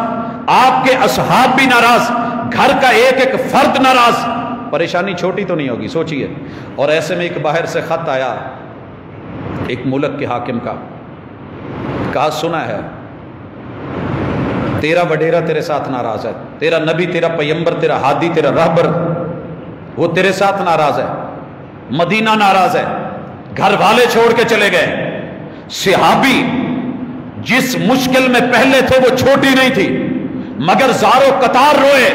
Speaker 1: آپ کے اصحاب بھی ناراض، گھر کا ایک ایک فرد ناراض، پریشانی چھوٹی تو نہیں ہوگی، سوچئے. اور ایسے میں ایک باہر سے خط آیا ایک ملک کے حاکم کا. کہا سنا ہے تیرا وڈیرا تیرے ساتھ ناراض ہے، تیرا نبی، تیرا پیمبر، تیرا ہادی، تیرا رہبر وہ تیرے ساتھ ناراض ہے، مدینہ ناراض ہے، گھر والے چھوڑ کے چلے گئے. صحابی جس مشکل میں پہلے تھے وہ چھوٹی نہیں تھی، مگر زارو قطار روئے،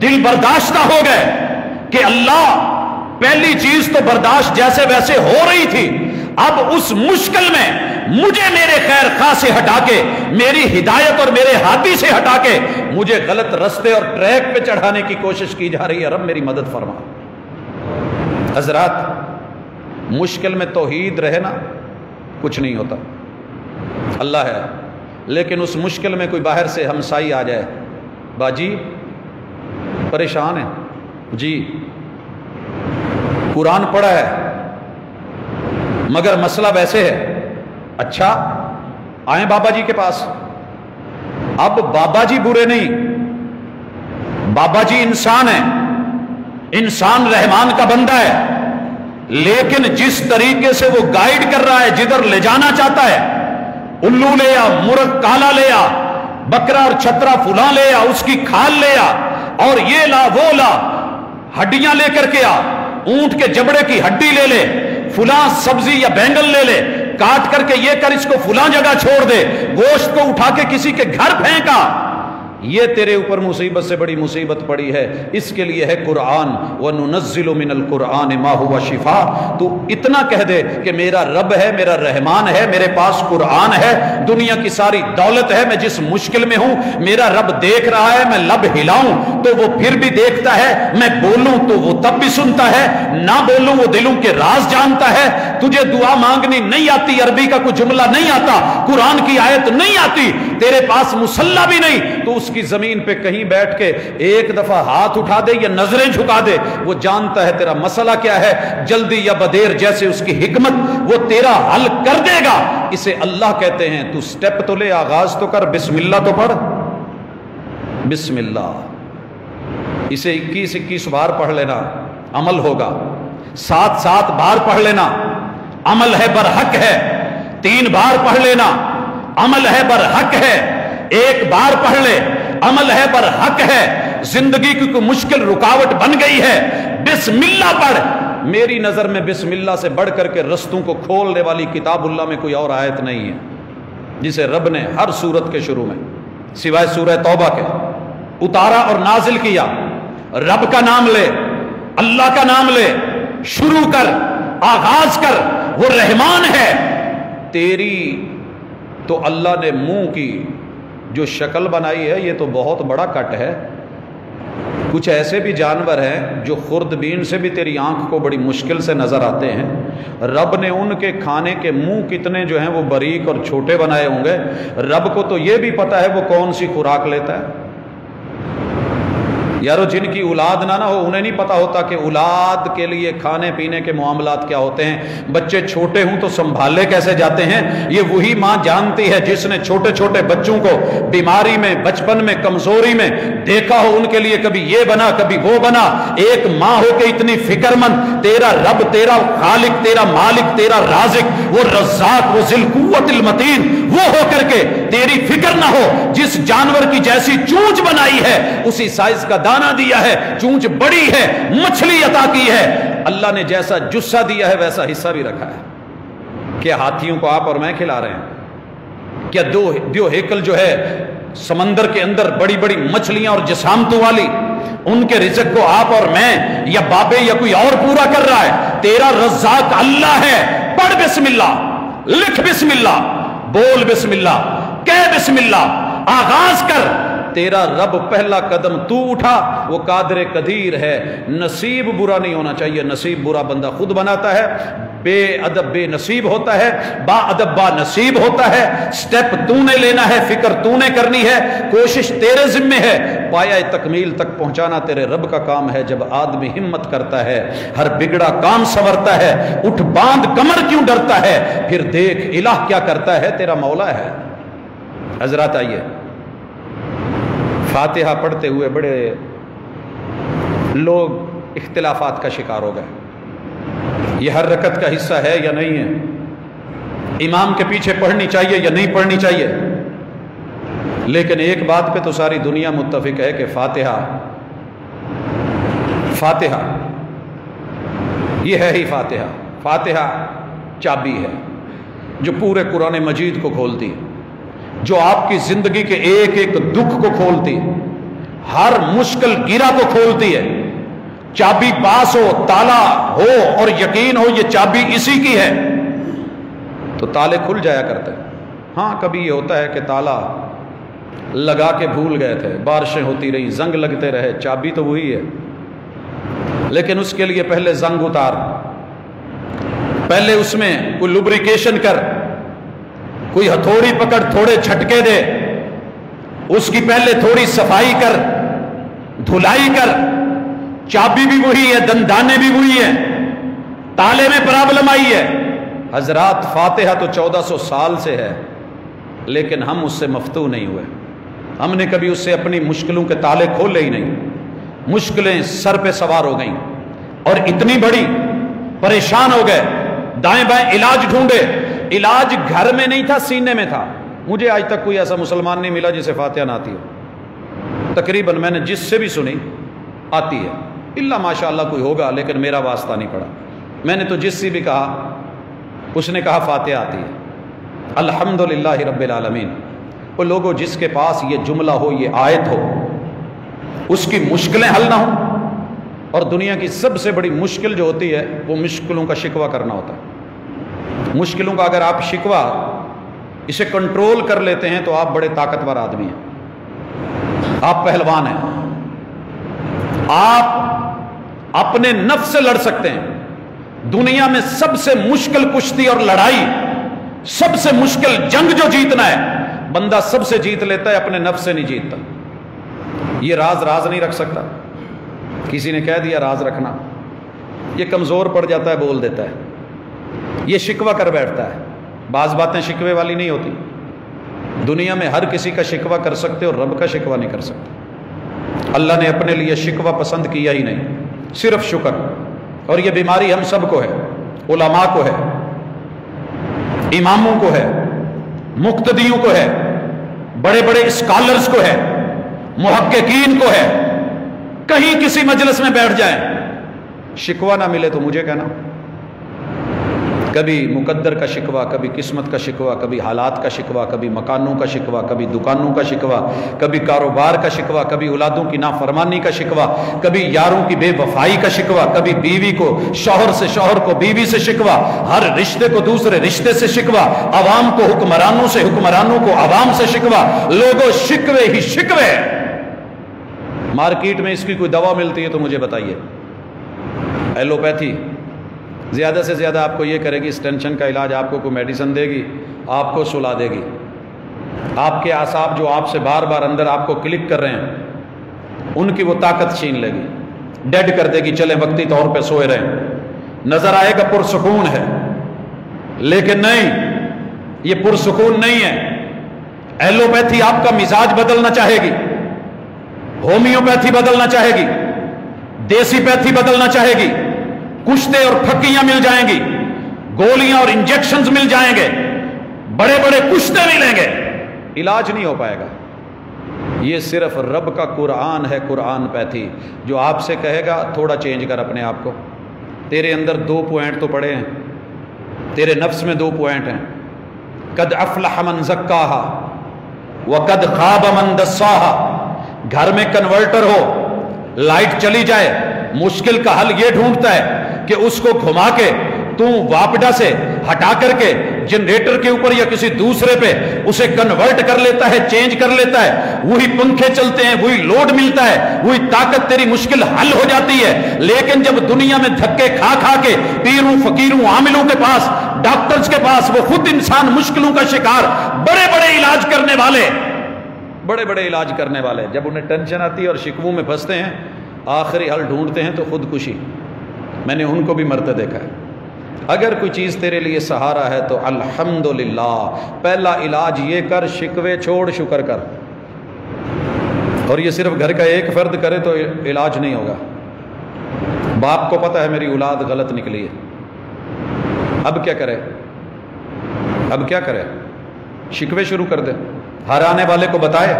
Speaker 1: دل برداشتہ ہو گئے کہ اللہ پہلی چیز تو برداشت جیسے ویسے ہو رہی تھی، اب اس مشکل میں مجھے میرے خیر خواہ سے ہٹا کے، میری ہدایت اور میرے ہادی سے ہٹا کے مجھے غلط رستے اور ٹریک پہ چڑھانے کی کوشش کی جا رہی ہے۔ رب میری مدد فرما۔ حضرات، مشکل میں توحید رہے نا، کچھ نہیں ہوتا، اللہ ہے، لیکن اس مشکل میں کوئی باہر سے ہمسائی آ جائے، باجی پریشان ہے جی، قرآن پڑھا ہے مگر مسئلہ ویسے ہے، اچھا آئیں بابا جی کے پاس۔ اب بابا جی برے نہیں، بابا جی انسان ہے، انسان رحمان کا بندہ ہے، لیکن جس طریقے سے وہ گائیڈ کر رہا ہے، جدھر لے جانا چاہتا ہے، الو لے آ، مرغ کالا لے آ، بکرا اور چھترا فلاں لے آ، اس کی کھال لے آ، اور یہ لا وہ لا، ہڈیاں لے کر کے آ، اونٹ کے جبڑے کی ہڈی لے لے، فلاں سبزی یا بینگن لے لے، کاٹ کر کے یہ کر، اس کو فلاں جگہ چھوڑ دے، گوشت کو اٹھا کے کسی کے گھر پھینکا، یہ تیرے اوپر مصیبت سے بڑی مصیبت پڑی ہے، اس کے لیے ہے قرآن، وَنُنَزِّلُ مِنَ الْقُرْآنِ مَا هُوَ شِفَاءٌ۔ تو اتنا کہہ دے کہ میرا رب ہے، میرا رحمان ہے، میرے پاس قرآن ہے، دنیا کی ساری دولت ہے، میں جس مشکل میں ہوں میرا رب دیکھ رہا ہے، میں لب ہلاؤں تو وہ پھر بھی دیکھتا ہے، میں بولوں تو وہ تب بھی سنتا ہے، نہ بولوں وہ دلوں کے راز جانتا ہے۔ تجھے دعا مانگنی نہیں آتی، عربی کا کوئی جملہ نہیں آتا، قرآن کی آیت نہیں آتی، تیرے پاس مصلی بھی نہیں، تو اس کی زمین پہ کہیں بیٹھ کے ایک دفعہ ہاتھ اٹھا دے یا نظریں جھکا دے، وہ جانتا ہے تیرا مسئلہ کیا ہے، جلدی یا بدیر جیسے اس کی حکمت وہ تیرا حل کر دے گا۔ اسے اللہ کہتے ہیں تو سٹیپ تو لے، آغاز تو کر، بسم اللہ تو پڑھ، بسم اللہ، اسے 21 بار پڑھ لینا، عمل ہوگا، 7 بار پڑھ لینا، عمل ہے برحق ہے، 3 بار پڑھ لینا، عمل ہے برحق ہے، 1 بار پڑھ لے، عمل ہے برحق ہے، زندگی کی کوئی مشکل رکاوٹ بن گئی ہے، بسم اللہ پڑھ۔ میری نظر میں بسم اللہ سے بڑھ کر کے رستوں کو کھولنے والی کتاب اللہ میں کوئی اور آیت نہیں ہے، جسے رب نے ہر سورت کے شروع میں سوائے سورہ توبہ کے اتارا اور نازل کیا۔ رب کا نام لے، اللہ کا نام لے، شروع کر، آغاز کر، وہ رحمان ہے۔ تیری تو اللہ نے منہ کی جو شکل بنائی ہے، یہ تو بہت بڑا کٹ ہے۔ کچھ ایسے بھی جانور ہیں جو خوردبین سے بھی تیری آنکھ کو بڑی مشکل سے نظر آتے ہیں، رب نے ان کے کھانے کے منہ کتنے جو ہیں وہ باریک اور چھوٹے بنائے ہوں گے۔ رب کو تو یہ بھی پتا ہے وہ کون سی خوراک لیتا ہے۔ یارو جن کی اولاد نہ ہو انہیں نہیں پتا ہوتا کہ اولاد کے لیے کھانے پینے کے معاملات کیا ہوتے ہیں۔ بچے چھوٹے ہوں تو سنبھالے کیسے جاتے ہیں، یہ وہی ماں جانتی ہے جس نے چھوٹے چھوٹے بچوں کو بیماری میں، بچپن میں، کمزوری میں دیکھا ہو، ان کے لیے کبھی یہ بنا کبھی وہ بنا۔ ایک ماں ہو کے اتنی فکر مند، تیرا رب، تیرا خالق، تیرا مالک، تیرا رازق، وہ رزاق، وہ ذی القوت المتین، وہ ہو کر کے تیری فکر نہ ہو۔ جس جانور کی جیسی چونچ بنائی ہے اسی سائز کا دانا دیا ہے، چونچ بڑی ہے، مچھلی عطا کی ہے، اللہ نے جیسا جسہ دیا ہے ویسا حصہ بھی رکھا ہے۔ کیا ہاتھیوں کو آپ اور میں کھلا رہے ہیں؟ کیا دو ہیکل جو ہے سمندر کے اندر بڑی بڑی مچھلیاں اور جسامتوں والی، ان کے رزق کو آپ اور میں یا بابے یا کوئی اور پورا کر رہا ہے؟ تیرا رزاق اللہ ہے۔ پڑھ بسم اللہ، لکھ بسم اللہ، بول بسم اللہ، کہہ بسم اللہ، آغاز کر۔ تیرا رب پہلا قدم تو اٹھا، وہ قادر قدیر ہے۔ نصیب برا نہیں ہونا چاہیے، نصیب برا بندہ خود بناتا ہے۔ بے ادب بے نصیب ہوتا ہے، با ادب با نصیب ہوتا ہے۔ سٹیپ تو نے لینا ہے، فکر تو نے کرنی ہے، کوشش تیرے ذمہ ہے، پایہ تکمیل تک پہنچانا تیرے رب کا کام ہے۔ جب آدمی ہمت کرتا ہے ہر بگڑا کام سنورتا ہے، اٹھ باندھ کمر کیوں ڈرتا ہے، پھر دیکھ الہ کیا کرتا ہے، تیرا مولا ہے۔ حضرات آئیے، فاتحہ پڑھتے ہوئے بڑے لوگ اختلافات کا شکار ہو گئے، یہ ہر رکعت کا حصہ ہے یا نہیں ہے، امام کے پیچھے پڑھنی چاہیے یا نہیں پڑھنی چاہیے۔ لیکن ایک بات پہ تو ساری دنیا متفق ہے کہ فاتحہ یہ ہے ہی فاتحہ۔ فاتحہ چابی ہے جو پورے قرآن مجید کو کھولتی ہے، جو آپ کی زندگی کے ایک ایک دکھ کو کھولتی ہے، ہر مشکل گیرا کو کھولتی ہے۔ چابی پاس ہو، تالا ہو اور یقین ہو یہ چابی اسی کی ہے تو تالے کھل جایا کرتے ہیں۔ ہاں کبھی یہ ہوتا ہے کہ تالا لگا کے بھول گئے تھے، بارشیں ہوتی رہی، زنگ لگتے رہے، چابی تو وہی ہے، لیکن اس کے لیے پہلے زنگ اتار، پہلے اس میں کوئی لبریکیشن کر، کوئی ہتھوڑی پکڑ، تھوڑے جھٹکے دے، اس کی پہلے تھوڑی صفائی کر، دھلائی کر۔ چابی بھی وہی ہے، دندانے بھی وہی ہیں، تالے میں پرابلم آئی ہے۔ حضرات فاتحہ تو 1400 سال سے ہے، لیکن ہم اس سے مفتو نہیں ہوئے، ہم نے کبھی اس سے اپنی مشکلوں کے تالے کھولے ہی نہیں، مشکلیں سر پہ سوار ہو گئیں اور اتنی بڑی پریشان ہو گئے، دائیں بائیں علاج ڈھونڈے، علاج گھر میں نہیں تھا، سینے میں تھا۔ مجھے آج تک کوئی ایسا مسلمان نہیں ملا جسے فاتحہ نہ آتی ہو، تقریباً میں نے جس سے بھی سنی آتی ہے، اللہ ماشاء اللہ کوئی ہوگا لیکن میرا واسطہ نہیں پڑا۔ میں نے تو جس سے بھی کہا اس نے کہا فاتحہ آتی ہے، الحمدللہ رب العالمین۔ وہ لوگوں جس کے پاس یہ جملہ ہو، یہ آیت ہو، اس کی مشکلیں حل نہ ہوں، اور دنیا کی سب سے بڑی مشکل جو ہوتی ہے وہ مشکلوں کا شکوہ کرنا ہوتا ہے۔ مشکلوں کا اگر آپ شکوہ اسے کنٹرول کر لیتے ہیں تو آپ بڑے طاقتور آدمی ہیں، آپ پہلوان ہیں، آپ اپنے نفس سے لڑ سکتے ہیں۔ دنیا میں سب سے مشکل کشتی اور لڑائی، سب سے مشکل جنگ جو جیتنا ہے، بندہ سب سے جیت لیتا ہے، اپنے نفس سے نہیں جیتتا۔ یہ راز نہیں رکھ سکتا، کسی نے کہہ دیا راز رکھنا، یہ کمزور پڑ جاتا ہے، بول دیتا ہے، یہ شکوہ کر بیٹھتا ہے۔ بعض باتیں شکوے والی نہیں ہوتی، دنیا میں ہر کسی کا شکوہ کر سکتے اور رب کا شکوہ نہیں کر سکتے۔ اللہ نے اپنے لیے شکوہ پسند کیا ہی نہیں، صرف شکر۔ اور یہ بیماری ہم سب کو ہے، علماء کو ہے، اماموں کو ہے، مقتدیوں کو ہے، بڑے بڑے اسکالرز کو ہے، محققین کو ہے۔ کہیں کسی مجلس میں بیٹھ جائیں، شکوہ نہ ملے تو مجھے کہنا۔ کبھی مقدر کا شکوہ، کبھی قسمت کا شکوہ، کبھی حالات کا شکوہ، کبھی مکانوں کا شکوہ، کبھی دکانوں کا شکوہ، کبھی کاروبار کا شکوہ، کبھی اولادوں کی نافرمانی کا شکوہ، کبھی یاروں کی بے وفائی کا شکوہ، کبھی بیوی کو شوہر سے، شوہر کو بیوی سے شکوہ، ہر رشتے کو دوسرے رشتے سے شکوہ، عوام کو حکمرانوں سے، حکمرانوں کو عوام سے شکوہ۔ لوگوں شکوے ہی شکوے۔ مارکیٹ میں اس کی کوئی دوا ملتی ہے تو مجھے بتائیے۔ ایلوپیتھی زیادہ سے زیادہ آپ کو یہ کرے گی، اس ٹینشن کا علاج آپ کو کوئی میڈیسن دے گی، آپ کو سلا دے گی، آپ کے اعصاب جو آپ سے بار بار اندر آپ کو کلک کر رہے ہیں ان کی وہ طاقت چھین لے گی، ڈیڈ کر دے گی، چلیں وقتی طور پہ سوئے رہیں، نظر آئے گا پرسکون ہے، لیکن نہیں، یہ پرسکون نہیں ہے۔ ایلوپیتھی آپ کا مزاج بدلنا چاہے گی، ہومیوپیتھی بدلنا چاہے گی، دیسی پیتھی بدلنا چاہے گی، کشتے اور پھکیاں مل جائیں گی، گولیاں اور انجیکشنز مل جائیں گے، بڑے بڑے کشتے ملیں گے، علاج نہیں ہو پائے گا۔ یہ صرف رب کا قرآن ہے، قرآن پیتھی، جو آپ سے کہے گا تھوڑا چینج کر اپنے آپ کو، تیرے اندر 2 پوائنٹ تو پڑے ہیں، تیرے نفس میں 2 پوائنٹ ہیں، قد افلح من زکاہا وقد خاب من دساہا۔ گھر میں کنورٹر ہو، لائٹ چلی جائے، مشکل کا حل یہ ڈھونڈتا ہے کہ اس کو گھما کے تو واپڈا سے ہٹا کر کے جنریٹر کے اوپر یا کسی دوسرے پہ اسے کنورٹ کر لیتا ہے، چینج کر لیتا ہے، وہی پنکھے چلتے ہیں، وہی لوڈ ملتا ہے، وہی طاقت، تیری مشکل حل ہو جاتی ہے۔ لیکن جب دنیا میں دھکے کھا کھا کے پیروں فقیروں عاملوں کے پاس، ڈاکٹرز کے پاس، وہ خود انسان مشکلوں کا شکار، بڑے بڑے علاج کرنے والے، بڑے بڑے علاج کرنے والے، جب انہیں ٹینشن آتی ہے اور شکووں میں پھنستے ہیں، آخری حل ڈھونڈتے ہیں تو خودکشی۔ میں نے ان کو بھی مرتے دیکھا ہے۔ اگر کوئی چیز تیرے لیے سہارا ہے تو الحمدللہ، پہلا علاج یہ کر، شکوے چھوڑ، شکر کر۔ اور یہ صرف گھر کا ایک فرد کرے تو علاج نہیں ہوگا۔ باپ کو پتہ ہے میری اولاد غلط نکلی ہے، اب کیا کرے؟ اب کیا کرے؟ شکوے شروع کر دے، ہر آنے والے کو بتائے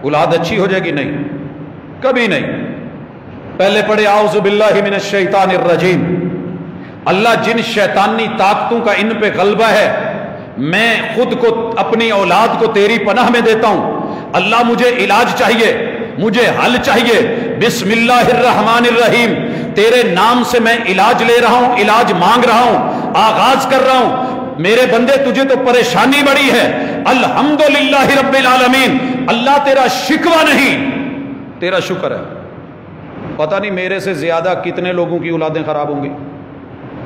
Speaker 1: اولاد اچھی ہو جائے گی؟ نہیں، کبھی نہیں۔ پہلے پڑھے اعوذ باللہ من الشیطان الرجیم، اللہ جن شیطانی طاقتوں کا ان پہ غلبہ ہے میں خود کو، اپنی اولاد کو تیری پناہ میں دیتا ہوں۔ اللہ مجھے علاج چاہیے، مجھے حل چاہیے، بسم اللہ الرحمن الرحیم، تیرے نام سے میں علاج لے رہا ہوں، علاج مانگ رہا ہوں، آغاز کر رہا ہوں۔ میرے بندے تجھے تو پریشانی بڑی ہے، الحمدللہ رب العالمین، اللہ تیرا شکوہ نہیں، تیرا شکر ہے۔ پتہ نہیں میرے سے زیادہ کتنے لوگوں کی اولادیں خراب ہوں گی،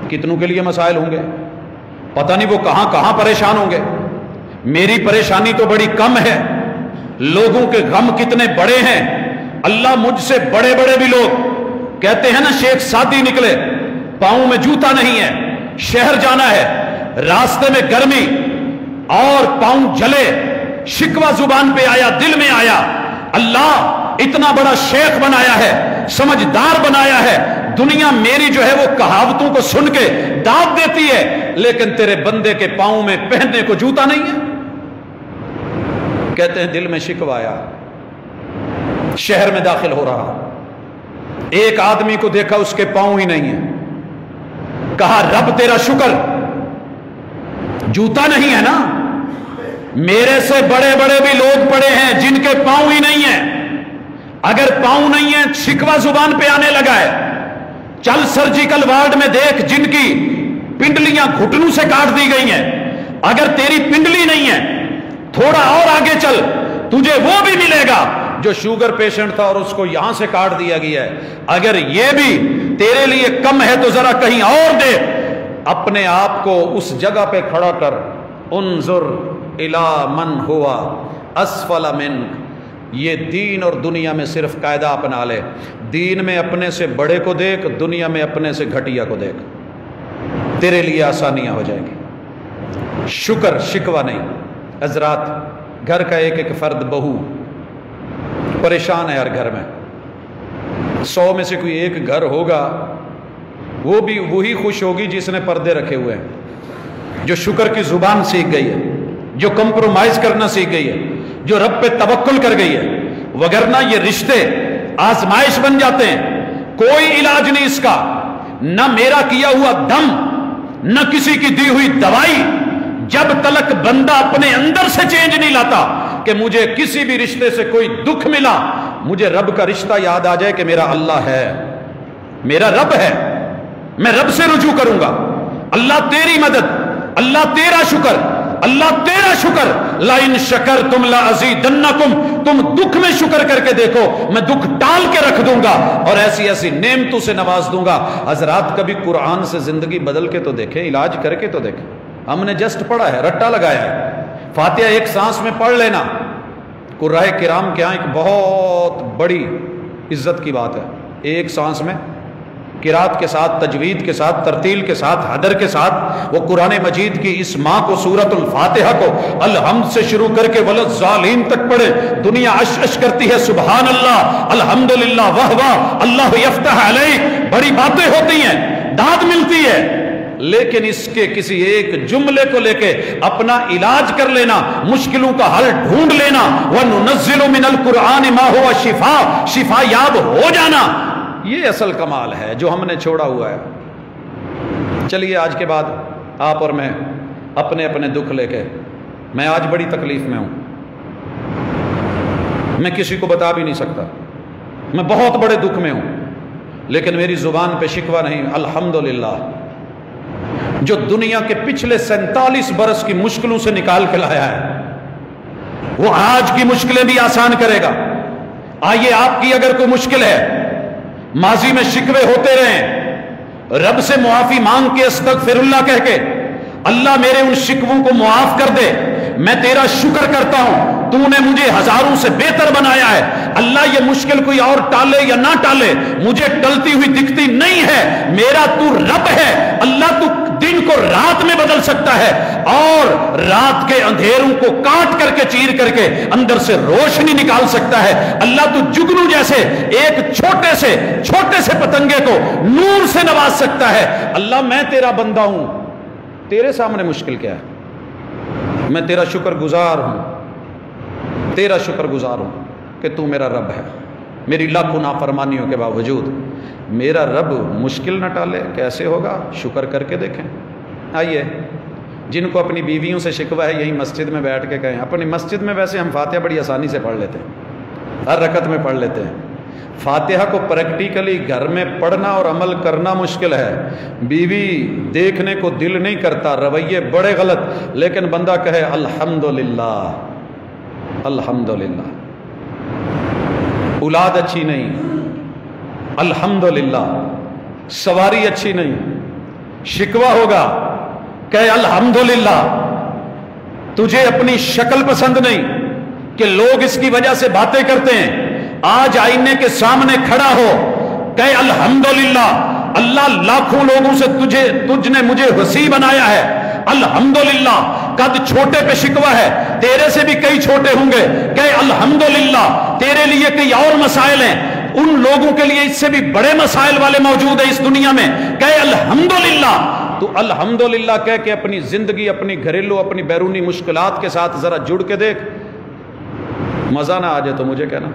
Speaker 1: کتنوں کے لیے مسائل ہوں گے، پتہ نہیں وہ کہاں کہاں پریشان ہوں گے۔ میری پریشانی تو بڑی کم ہے، لوگوں کے غم کتنے بڑے ہیں۔ اللہ مجھ سے بڑے بڑے بھی لوگ کہتے ہیں نا، شیخ سادی نکلے، پاؤں میں جوتا نہیں ہے، شہر جانا ہے، راستے میں گرمی اور پاؤں جلے، شکوہ زبان پہ آیا، دل میں آیا، اللہ اتنا بڑا شیخ بنایا ہے، سمجھدار بنایا ہے، دنیا میری جو ہے وہ کہاوتوں کو سن کے داد دیتی ہے، لیکن تیرے بندے کے پاؤں میں پہننے کو جوتا نہیں ہے۔ کہتے ہیں دل میں شکوہ آیا، شہر میں داخل ہو رہا، ایک آدمی کو دیکھا اس کے پاؤں ہی نہیں ہے، کہا رب تیرا شکر، جوتا نہیں ہے نا، میرے سے بڑے بڑے بھی لوگ پڑے ہیں جن کے پاؤں ہی نہیں ہیں، اگر پاؤں نہیں ہیں شکوہ زبان پہ آنے لگا ہے، چل سرجیکل وارڈ میں دیکھ جن کی پنڈلیاں گھٹنوں سے کاٹ دی گئی ہیں، اگر تیری پنڈلی نہیں ہے تھوڑا اور آگے چل، تجھے وہ بھی ملے گا جو شوگر پیشنٹ تھا اور اس کو یہاں سے کاٹ دیا گیا ہے، اگر یہ بھی تیرے لیے کم ہے تو ذرا کہیں اور دے۔ اپنے آپ کو اس جگہ پہ کھڑا کر، انظر الی من ہوا اسفل منک، یہ دین اور دنیا میں صرف قاعدہ اپنا لے، دین میں اپنے سے بڑے کو دیکھ، دنیا میں اپنے سے گھٹیا کو دیکھ، تیرے لیے آسانیاں ہو جائیں گی۔ شکر شکوہ نہیں۔ حضرات، گھر کا ایک ایک فرد، بہو پریشان ہے ہر گھر میں، 100 میں سے کوئی ایک گھر ہوگا وہ بھی وہی خوش ہوگی جس نے پردے رکھے ہوئے ہیں، جو شکر کی زبان سیکھ گئی ہے، جو کمپرومائز کرنا سیکھ گئی ہے، جو رب پہ توکل کر گئی ہے، وگرنہ یہ رشتے آزمائش بن جاتے ہیں، کوئی علاج نہیں اس کا، نہ میرا کیا ہوا دم، نہ کسی کی دی ہوئی دوائی، جب تلک بندہ اپنے اندر سے چینج نہیں لاتا کہ مجھے کسی بھی رشتے سے کوئی دکھ ملا مجھے رب کا رشتہ یاد آ جائے کہ میرا اللہ ہے، میرا رب ہے، میں رب سے رجوع کروں گا، اللہ تیری مدد، اللہ تیرا شکر، اللہ تیرا شکر، لَإِن شَكَرْتُمْ لَأَزِيدَنَّكُمْ، تم دکھ میں شکر کر کے دیکھو، میں دکھ ٹال کے رکھ دوں گا اور ایسی ایسی نعمتوں سے نواز دوں گا۔ حضرات، کبھی قرآن سے زندگی بدل کے تو دیکھیں، علاج کر کے تو دیکھیں۔ ہم نے جسٹ پڑھا ہے، رٹا لگایا ہے، فاتحہ ایک سانس میں پڑھ لینا، قرائے کرام کے ہاں ایک بہت بڑی عزت کی بات ہے، ایک سانس میں قرات کے ساتھ، تجوید کے ساتھ، ترتیل کے ساتھ، حدر کے ساتھ وہ قرآن مجید کی اس ماں کو، سورۃ الفاتحہ کو الحمد سے شروع کر کے ولضالین تک پڑھے، دنیا عش عش کرتی ہے سبحان اللہ، الحمدللہ، واہ واہ، اللہ یفتح علیہ، بڑی باتیں ہوتی ہیں، داد ملتی ہے، لیکن اس کے کسی ایک جملے کو لے کے اپنا علاج کر لینا، مشکلوں کا حل ڈھونڈ لینا، وَنُنَزِّلُ مِنَ الْقُرْآنِ مَا هُوَ شِفَاء، شفا یاب ہو جانا، یہ اصل کمال ہے جو ہم نے چھوڑا ہوا ہے۔ چلیے آج کے بعد آپ اور میں اپنے اپنے دکھ لے کے، میں آج بڑی تکلیف میں ہوں، میں کسی کو بتا بھی نہیں سکتا، میں بہت بڑے دکھ میں ہوں، لیکن میری زبان پہ شکوہ نہیں، الحمدللہ، جو دنیا کے پچھلے 47 برس کی مشکلوں سے نکال کے لایا ہے وہ آج کی مشکلیں بھی آسان کرے گا۔ آئیے، آپ کی اگر کوئی مشکل ہے، ماضی میں شکوے ہوتے رہیں، رب سے معافی مانگ کے استغفر اللہ کہہ کے، اللہ میرے ان شکووں کو معاف کر دے، میں تیرا شکر کرتا ہوں، تو نے مجھے ہزاروں سے بہتر بنایا ہے، اللہ یہ مشکل کوئی اور ٹالے یا نہ ٹالے مجھے ٹلتی ہوئی دکھتی نہیں ہے، میرا تو رب ہے، اللہ تو دن کو رات میں بدل سکتا ہے اور رات کے اندھیروں کو کاٹ کر کے، چیر کر کے اندر سے روشنی نکال سکتا ہے، اللہ تو جگنو جیسے ایک چھوٹے سے پتنگے کو نور سے نواز سکتا ہے، اللہ میں تیرا بندہ ہوں، تیرے سامنے مشکل کیا ہے، میں تیرا شکر گزار ہوں، تیرا شکر گزار ہوں کہ تو میرا رب ہے، میری لاکھوں نافرمانیوں کے باوجود میرا رب مشکل نہ ٹالے، کیسے ہوگا؟ شکر کر کے دیکھیں۔ آئیے، جن کو اپنی بیویوں سے شکوہ ہے یہی مسجد میں بیٹھ کے کہیں، اپنی مسجد میں ویسے ہم فاتحہ بڑی آسانی سے پڑھ لیتے ہیں، ہر رکعت میں پڑھ لیتے ہیں، فاتحہ کو پریکٹیکلی گھر میں پڑھنا اور عمل کرنا مشکل ہے، بیوی دیکھنے کو دل نہیں کرتا، رویے بڑے غلط، لیکن بندہ کہے الحمدللہ الحمدللہ، اولاد اچھی نہیں الحمدللہ، سواری اچھی نہیں، شکوہ ہوگا کہ الحمدللہ، تجھے اپنی شکل پسند نہیں کہ لوگ اس کی وجہ سے باتیں کرتے ہیں، آج آئینے کے سامنے کھڑا ہو کہ الحمدللہ، اللہ لاکھوں لوگوں سے تجھ نے مجھے وسیع بنایا ہے، الحمدللہ، قد چھوٹے پہ شکوہ ہے، تیرے سے بھی کئی چھوٹے ہوں گے، کہ الحمدللہ، تیرے لیے کئی اور مسائل ہیں، ان لوگوں کے لیے اس سے بھی بڑے مسائل والے موجود ہیں اس دنیا میں، کہ الحمدللہ، تو الحمدللہ کہہ کے اپنی زندگی، اپنی گھریلو، اپنی بیرونی مشکلات کے ساتھ ذرا جڑ کے دیکھ، مزہ نہ آ جائے تو مجھے کہنا،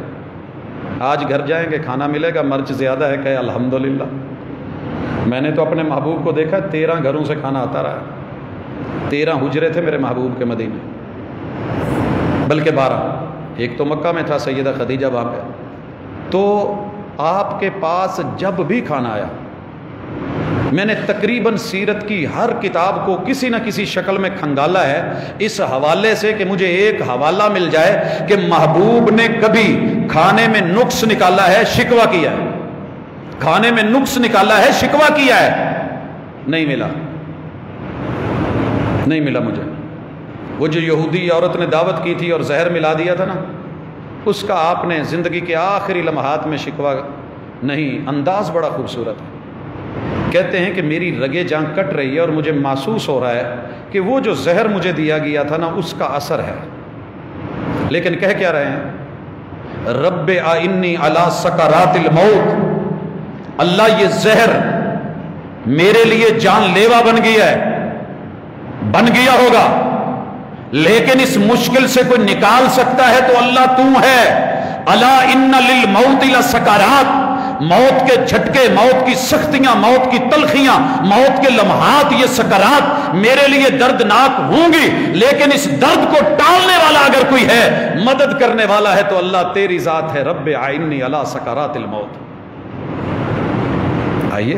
Speaker 1: آج گھر جائیں گے کھانا ملے گا، مرچ زیادہ ہے، کہ الحمدللہ۔ میں نے تو اپنے محبوب کو دیکھا 13 گھروں سے کھانا آتا رہا، 13 حجرے تھے میرے محبوب کے مدینے، بلکہ 12، ایک تو مکہ میں تھا سیدہ خدیجہ وہاں پہ، تو آپ کے پاس جب بھی کھانا آیا، میں نے تقریباً سیرت کی ہر کتاب کو کسی نہ کسی شکل میں کھنگالا ہے، اس حوالے سے کہ مجھے ایک حوالہ مل جائے کہ محبوب نے کبھی کھانے میں نقص نکالا ہے، شکوہ کیا ہے، کھانے میں نقص نکالا ہے، شکوہ کیا ہے، نہیں ملا، نہیں ملا مجھے۔ وہ جو یہودی عورت نے دعوت کی تھی اور زہر ملا دیا تھا نا، اس کا آپ نے زندگی کے آخری لمحات میں شکوہ نہیں، انداز بڑا خوبصورت ہے، کہتے ہیں کہ میری رگے جان کٹ رہی ہے اور مجھے محسوس ہو رہا ہے کہ وہ جو زہر مجھے دیا گیا تھا نا اس کا اثر ہے، لیکن کہہ کیا رہے ہیں، رب انی علی سکرات الموت، اللہ یہ زہر میرے لیے جان لیوا بن گیا ہے، بن گیا ہوگا، لیکن اس مشکل سے کوئی نکال سکتا ہے تو اللہ تو ہے، الا ان للموت لسکرات، موت کے جھٹکے، موت کی سختیاں، موت کی تلخیاں، موت کے لمحات، یہ سکرات میرے لیے دردناک ہوں گی، لیکن اس درد کو ٹالنے والا اگر کوئی ہے، مدد کرنے والا ہے تو اللہ تیری ذات ہے، رب اعنی علی سکرات الموت۔ آئیے،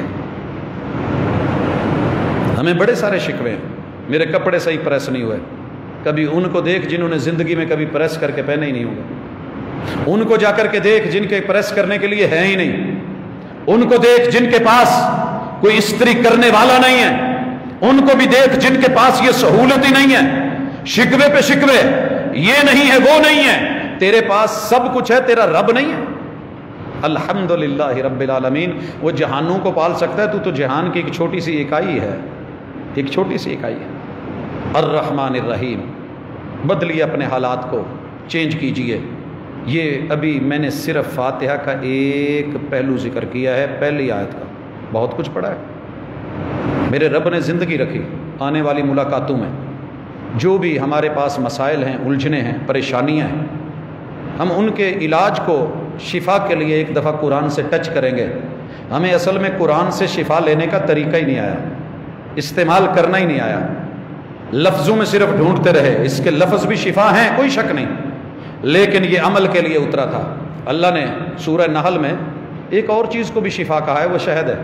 Speaker 1: ہمیں بڑے سارے شکوے ہیں، میرے کپڑے صحیح پریس نہیں ہوئے، کبھی ان کو دیکھ جنہوں نے زندگی میں کبھی پریس کر کے پہنے ہی نہیں ہوگا، ان کو جا کر کے دیکھ جن کے پریس کرنے کے لیے ہے ہی نہیں، ان کو دیکھ جن کے پاس کوئی استری کرنے والا نہیں ہے، ان کو بھی دیکھ جن کے پاس یہ سہولت ہی نہیں ہے، شکوے پہ شکوے، یہ نہیں ہے وہ نہیں ہے، تیرے پاس سب کچھ ہے، تیرا رب نہیں ہے، الحمدللہ رب العالمین، وہ جہانوں کو پال سکتا ہے، تو جہان کی ایک چھوٹی سی اکائی ہے، ایک چھوٹی سی اکائی ہے، الرحمن الرحیم، بدلیے اپنے حالات کو، چینج کیجئے۔ یہ ابھی میں نے صرف فاتحہ کا ایک پہلو ذکر کیا ہے، پہلی آیت کا، بہت کچھ پڑھا ہے، میرے رب نے زندگی رکھی، آنے والی ملاقاتوں میں جو بھی ہمارے پاس مسائل ہیں، الجھنے ہیں، پریشانیاں ہیں، ہم ان کے علاج کو شفا کے لیے ایک دفعہ قرآن سے ٹچ کریں گے۔ ہمیں اصل میں قرآن سے شفا لینے کا طریقہ ہی نہیں آیا، استعمال کرنا ہی نہیں آیا، لفظوں میں صرف ڈھونڈتے رہے، اس کے لفظ بھی شفا ہیں کوئی شک نہیں، لیکن یہ عمل کے لیے اترا تھا۔ اللہ نے سورہ نحل میں ایک اور چیز کو بھی شفا کہا ہے، وہ شہد ہے۔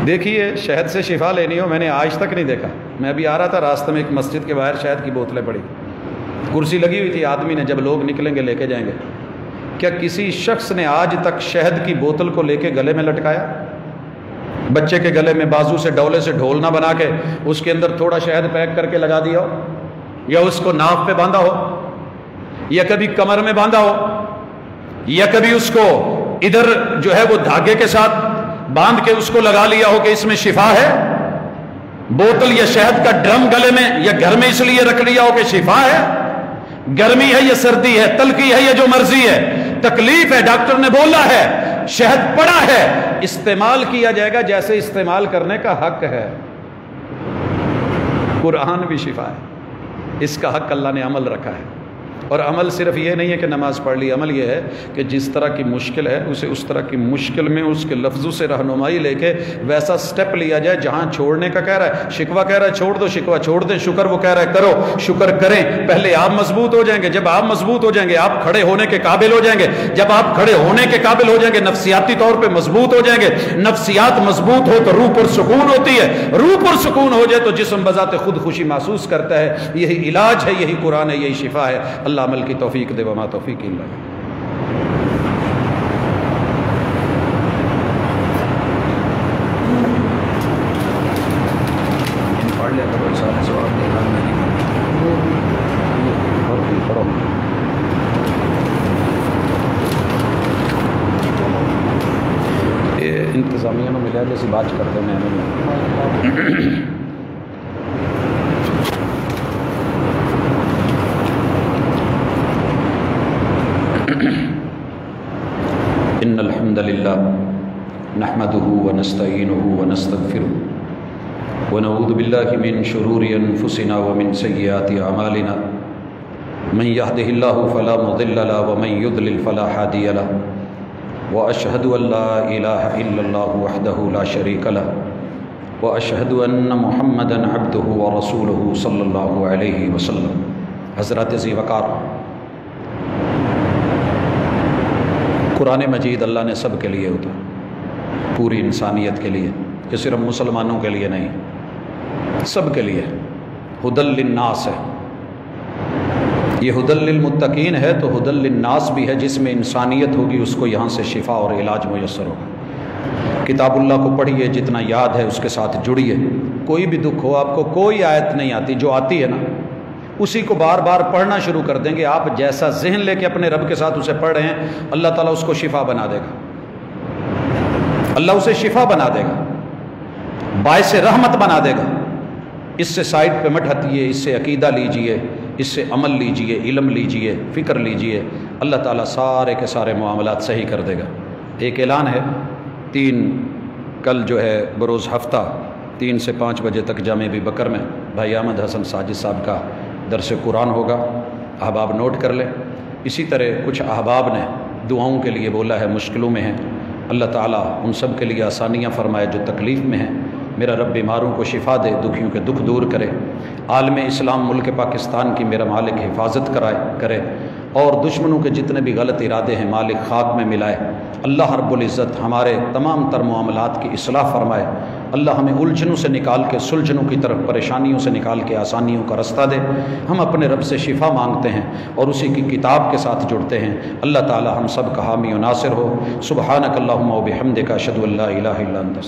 Speaker 1: دیکھیے، شہد سے شفا لینی ہو، میں نے آج تک نہیں دیکھا، میں ابھی آ رہا تھا راستے میں ایک مسجد کے باہر شہد کی بوتلیں پڑی، کرسی لگی ہوئی تھی، آدمی نے جب لوگ نکلیں گے لے کے جائیں گے، کیا کسی شخص نے آج تک شہد کی بوتل کو لے کے گلے میں لٹکایا؟ بچے کے گلے میں بازو سے ڈولے سے ڈھول نہ بنا کے اس کے اندر تھوڑا شہد پیک کر کے لگا دیا ہو، یا اس کو ناف پہ باندھا ہو، یا کبھی کمر میں باندھا ہو، یا کبھی اس کو ادھر جو ہے وہ دھاگے کے ساتھ باندھ کے اس کو لگا لیا ہو کہ اس میں شفا ہے؟ بوتل یا شہد کا ڈرم گلے میں یا گھر میں اس لیے رکھ لیا ہو کہ شفا ہے؟ گرمی ہے یا سردی ہے، تلخی ہے یا جو مرضی ہے، تکلیف ہے، ڈاکٹر نے بولا ہے، شہد پڑا ہے، استعمال کیا جائے گا جیسے استعمال کرنے کا حق ہے۔ قرآن بھی شفا ہے، اس کا حق اللہ نے عمل رکھا ہے، اور عمل صرف یہ نہیں ہے کہ نماز پڑھ لی، عمل یہ ہے کہ جس طرح کی مشکل ہے اسے اس طرح کی مشکل میں اس کے لفظوں سے رہنمائی لے کے ویسا سٹیپ لیا جائے جہاں چھوڑنے کا کہہ رہا ہے، شکوہ کہہ رہا ہے چھوڑ دو، شکوہ چھوڑ دیں، شکر وہ کہہ رہا ہے کرو، شکر کریں۔ پہلے آپ مضبوط ہو جائیں گے، جب آپ مضبوط ہو جائیں گے آپ کھڑے ہونے کے قابل ہو جائیں گے، جب آپ کھڑے ہونے کے قابل ہو جائیں گے نفسیاتی طور پہ مضبوط ہو جائیں گے، نفسیات مضبوط ہو تو روح پر سکون ہوتی ہے، روح پر سکون ہو جائے تو جسم بذات خود خوشی محسوس کرتا ہے۔ یہی علاج ہے، یہی قرآن ہے، یہی شفا ہے۔ اللہ عمل کی توفیق دے، وما توفیق الا باللہ۔ انتظامیہ میں ملا جیسی بات کرتے ہیں ان الحمد للہ نحمده ونستعینه ونستغفره ونعوذ باللہ من شرور انفسنا ومن سیئات اعمالنا من يهده الله فلا مضل له ومن يضلل فلا هادي له واشهد ان لا اله الا الله وحده لا شريك له واشهد ان محمدا عبده ورسوله صلی اللہ علیہ وسلم۔ حضرات ذی وقار، قرآن مجید اللہ نے سب کے لیے ہوتا، پوری انسانیت کے لیے، یہ صرف مسلمانوں کے لیے نہیں، سب کے لیے ھدی للناس ہے۔ یہ ھدی للمتقین ہے تو ھدی للناس بھی ہے، جس میں انسانیت ہوگی اس کو یہاں سے شفا اور علاج میسر ہوگا۔ کتاب اللہ کو پڑھیے، جتنا یاد ہے اس کے ساتھ جڑیے۔ کوئی بھی دکھ ہو، آپ کو کوئی آیت نہیں آتی، جو آتی ہے نا اسی کو بار بار پڑھنا شروع کر دیں گے آپ، جیسا ذہن لے کے اپنے رب کے ساتھ اسے پڑھ رہے ہیں اللہ تعالیٰ اس کو شفا بنا دے گا، اللہ اسے شفا بنا دے گا، باعث رحمت بنا دے گا۔ اس سے سائڈ پہ مت ہٹیے، اس سے عقیدہ لیجئے، اس سے عمل لیجئے، علم لیجئے، فکر لیجئے، اللہ تعالیٰ سارے کے سارے معاملات صحیح کر دے گا۔ ایک اعلان ہے، کل جو ہے بروز ہفتہ 3 سے 5 بجے تک جامع ابی بکر میں بھائی احمد حسن ساجد صاحب کا درس قرآن ہوگا، احباب نوٹ کر لیں۔ اسی طرح کچھ احباب نے دعاؤں کے لیے بولا ہے، مشکلوں میں ہیں، اللہ تعالیٰ ان سب کے لیے آسانیاں فرمائے جو تکلیف میں ہیں۔ میرا رب بیماروں کو شفا دے، دکھیوں کے دکھ دور کرے، عالم اسلام ملک پاکستان کی میرا مالک حفاظت کرے، اور دشمنوں کے جتنے بھی غلط ارادے ہیں مالک خاک میں ملائے۔ اللہ رب العزت ہمارے تمام تر معاملات کی اصلاح فرمائے۔ اللہ ہمیں الجھنوں سے نکال کے سلجھنوں کی طرف، پریشانیوں سے نکال کے آسانیوں کا رستہ دے۔ ہم اپنے رب سے شفا مانگتے ہیں اور اسی کی کتاب کے ساتھ جڑتے ہیں۔ اللہ تعالی ہم سب کا حامی و ناصر ہو۔ سبحانک اللہم و بحمدک، اشہد ان لا الہ الا انت۔